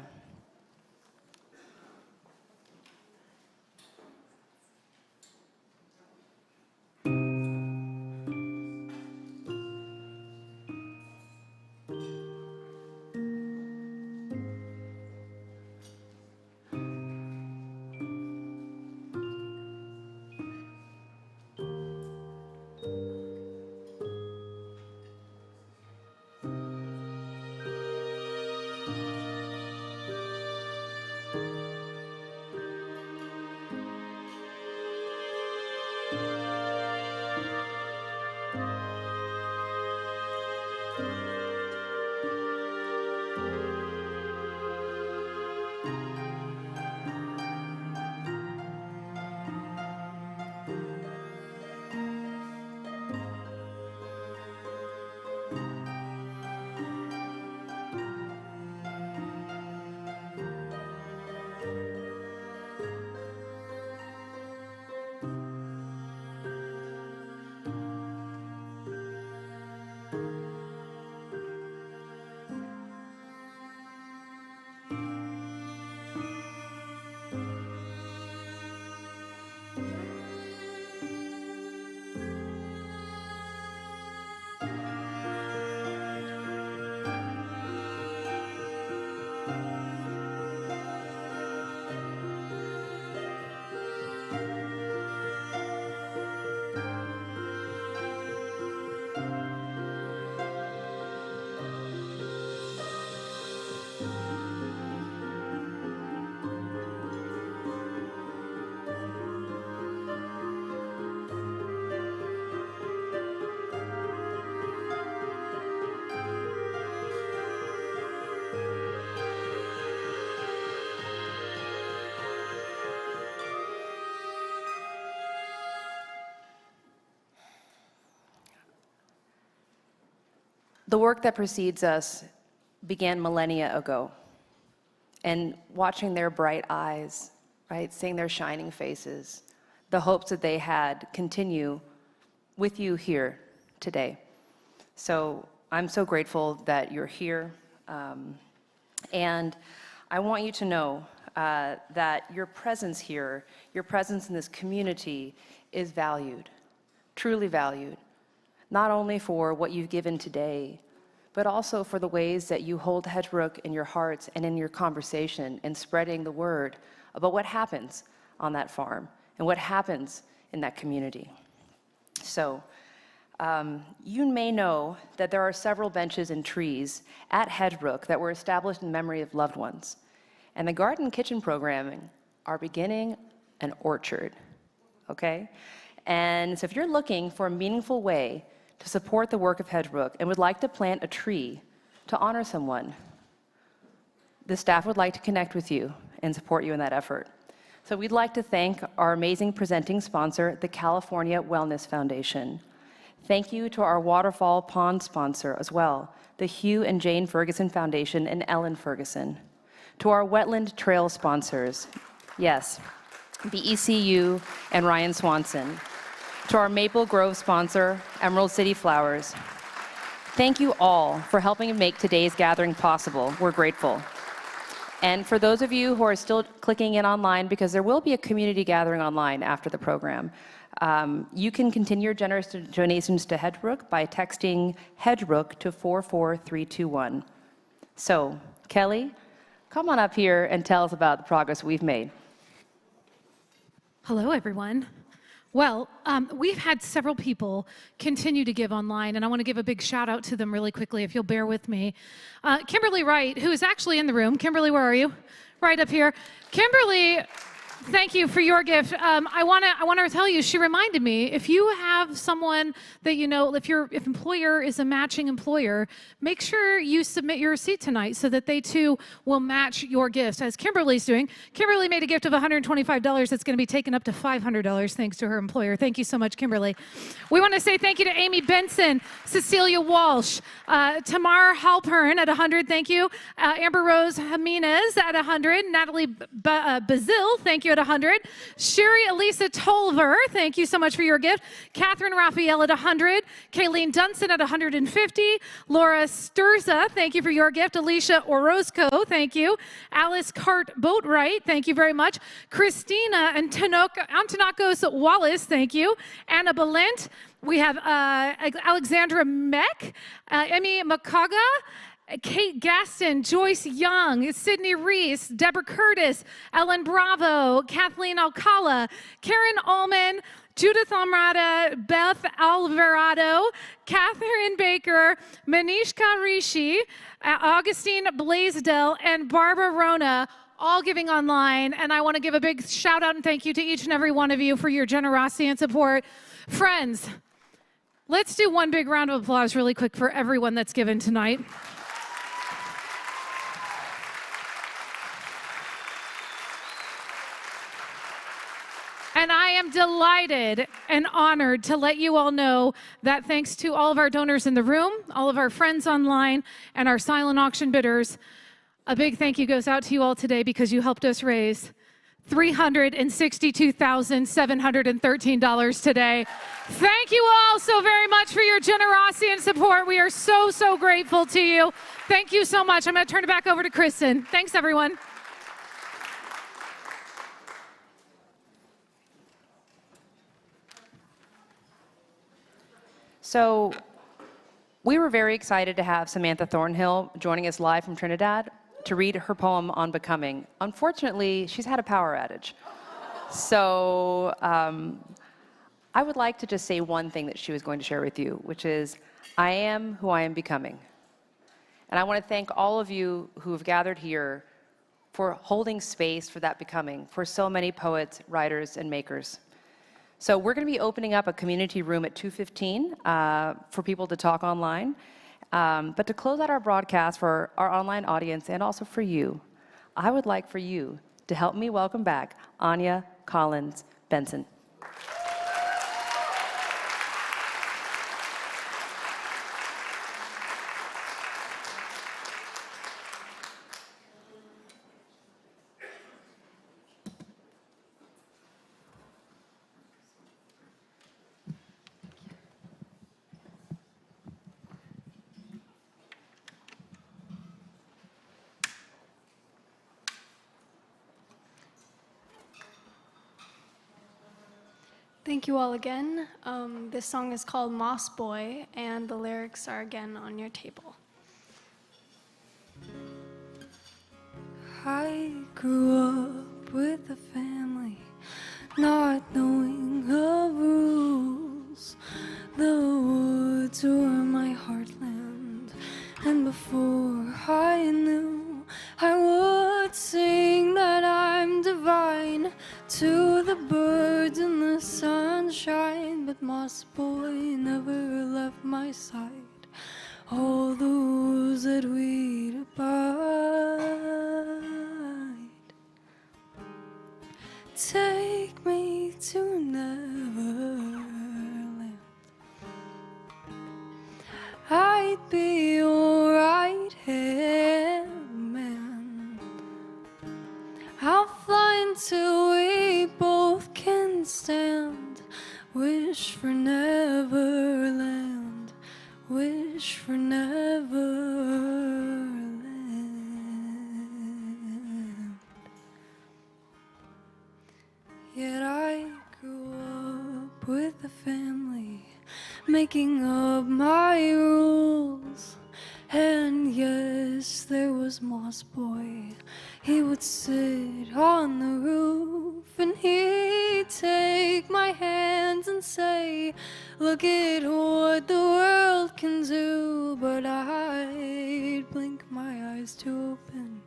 S1: The work that precedes us began millennia ago. And watching their bright eyes, right, seeing their shining faces, the hopes that they had continue with you here today. So I'm so grateful that you're here. And I want you to know that your presence here, your presence in this community is valued, truly valued, not only for what you've given today, but also for the ways that you hold Hedgebrook in your hearts and in your conversation and spreading the word about what happens on that farm and what happens in that community. So, you may know that there are several benches and trees at Hedgebrook that were established in memory of loved ones. And the garden kitchen programming are beginning an orchard, okay? And so if you're looking for a meaningful way to support the work of Hedgebrook and would like to plant a tree to honor someone, the staff would like to connect with you and support you in that effort. So we'd like to thank our amazing presenting sponsor, the California Wellness Foundation. Thank you to our Waterfall Pond sponsor as well, the Hugh and Jane Ferguson Foundation and Ellen Ferguson. To our Wetland Trail sponsors, yes, BECU and Ryan Swanson. To our Maple Grove sponsor, Emerald City Flowers. Thank you all for helping make today's gathering possible. We're grateful. And for those of you who are still clicking in online, because there will be a community gathering online after the program, you can continue your generous donations to Hedgebrook by texting Hedgebrook to 44321. So, Kelly, come on up here and tell us about the progress we've made.
S25: Hello, everyone. Well, we've had several people continue to give online, and I want to give a big shout out to them really quickly, if you'll bear with me. Kimberly Wright, who is actually in the room. Kimberly, where are you? Right up here. Kimberly, thank you for your gift. I want to tell you, she reminded me, if you have someone that you know, if employer is a matching employer, make sure you submit your receipt tonight so that they too will match your gifts, as Kimberly's doing. Kimberly made a gift of $125 that's going to be taken up to $500 thanks to her employer. Thank you so much, Kimberly. We want to say thank you to Amy Benson, Cecilia Walsh, Tamar Halpern at 100, thank you. Amber Rose Jimenez at 100, Natalie Bazil, thank you at 100. Sherry Elisa Tolver, thank you so much for your gift. Catherine Raphael at 100. Kayleen Dunson at 150. Laura Sturza, thank you for your gift. Alicia Orozco, thank you. Alice Cart Boatwright, thank you very much. Christina Antonakos Wallace, thank you. Anna Balent. We have Alexandra Meck, Emmy Makaga, Kate Gaston, Joyce Young, Sydney Reese, Deborah Curtis, Ellen Bravo, Kathleen Alcala, Karen Allman, Judith Amrata, Beth Alvarado, Catherine Baker, Manishka Rishi, Augustine Blaisdell, and Barbara Rona, all giving online. And I want to give a big shout out and thank you to each and every one of you for your generosity and support. Friends, let's do one big round of applause really quick for everyone that's given tonight. And I am delighted and honored to let you all know that thanks to all of our donors in the room, all of our friends online, and our silent auction bidders, a big thank you goes out to you all today because you helped us raise $362,713 today. Thank you all so very much for your generosity and support. We are so, so grateful to you. Thank you so much. I'm going to turn it back over to Kristen. Thanks, everyone.
S1: So we were very excited to have Samantha Thornhill joining us live from Trinidad to read her poem on becoming. Unfortunately, she's had a power outage. So I would like to just say one thing that she was going to share with you, which is, I am who I am becoming. And I want to thank all of you who have gathered here for holding space for that becoming, for so many poets, writers, and makers. So we're going to be opening up a community room at 2:15 for people to talk online. But to close out our broadcast for our online audience and also for you, I would like for you to help me welcome back Anya Collins Benson.
S9: Thank you all again. This song is called Moss Boy, and the lyrics are again on your table. I grew up with a family, not knowing of rules. The woods were my heartland, and before I knew, I would sing that I'm divine to the birds in the sunshine. But Moss Boy never left my side. All the rules that we'd abide. Take me to Neverland. I'd be your right hand man. I'll fly until we both can stand. Wish for Neverland. Wish for Neverland. Yet I grew up with a family, making up my rules. And yes, there was Moss Boy. He would sit on the roof and he'd take my hands and say, look at what the world can do. But I'd blink my eyes to open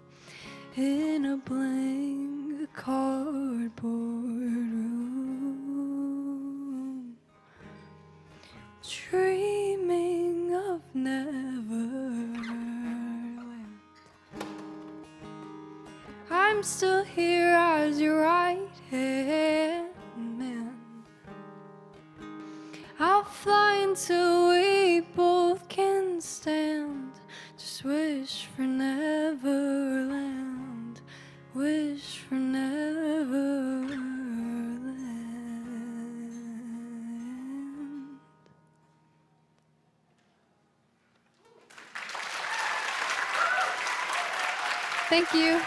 S9: in a blank cardboard room, dreaming of Neverland. I'm still here as your right hand man. I'll fly until we both can stand. Just wish for Neverland. Wish for Neverland. Thank you.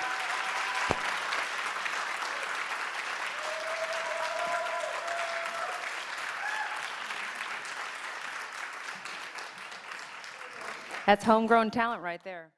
S1: That's homegrown talent right there.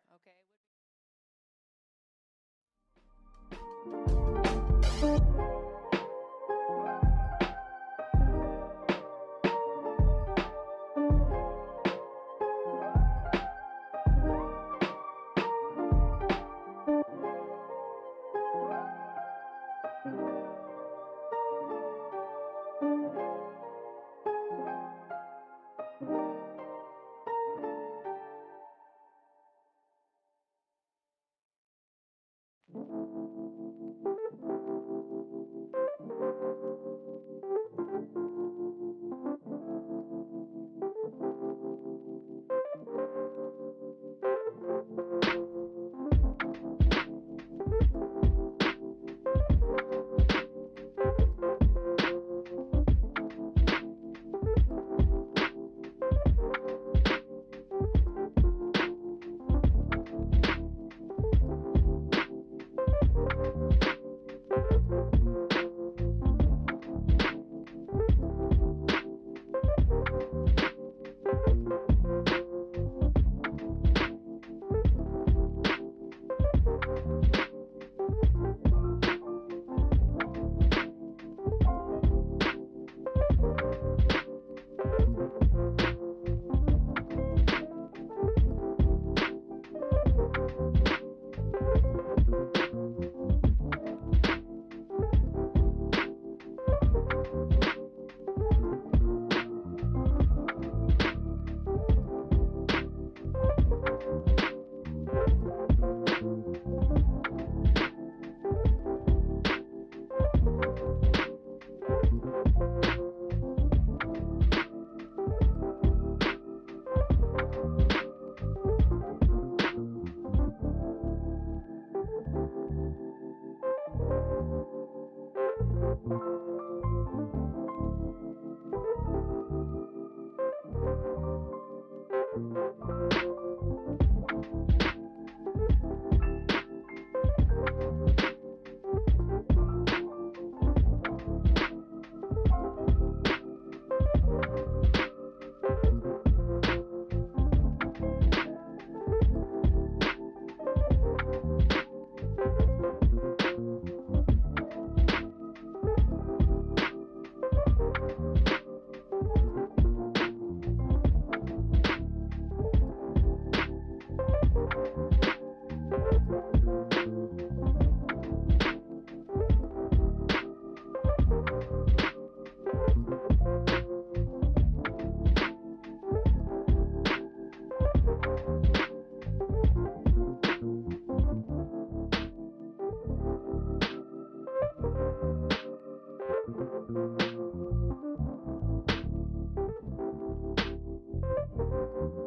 S5: you.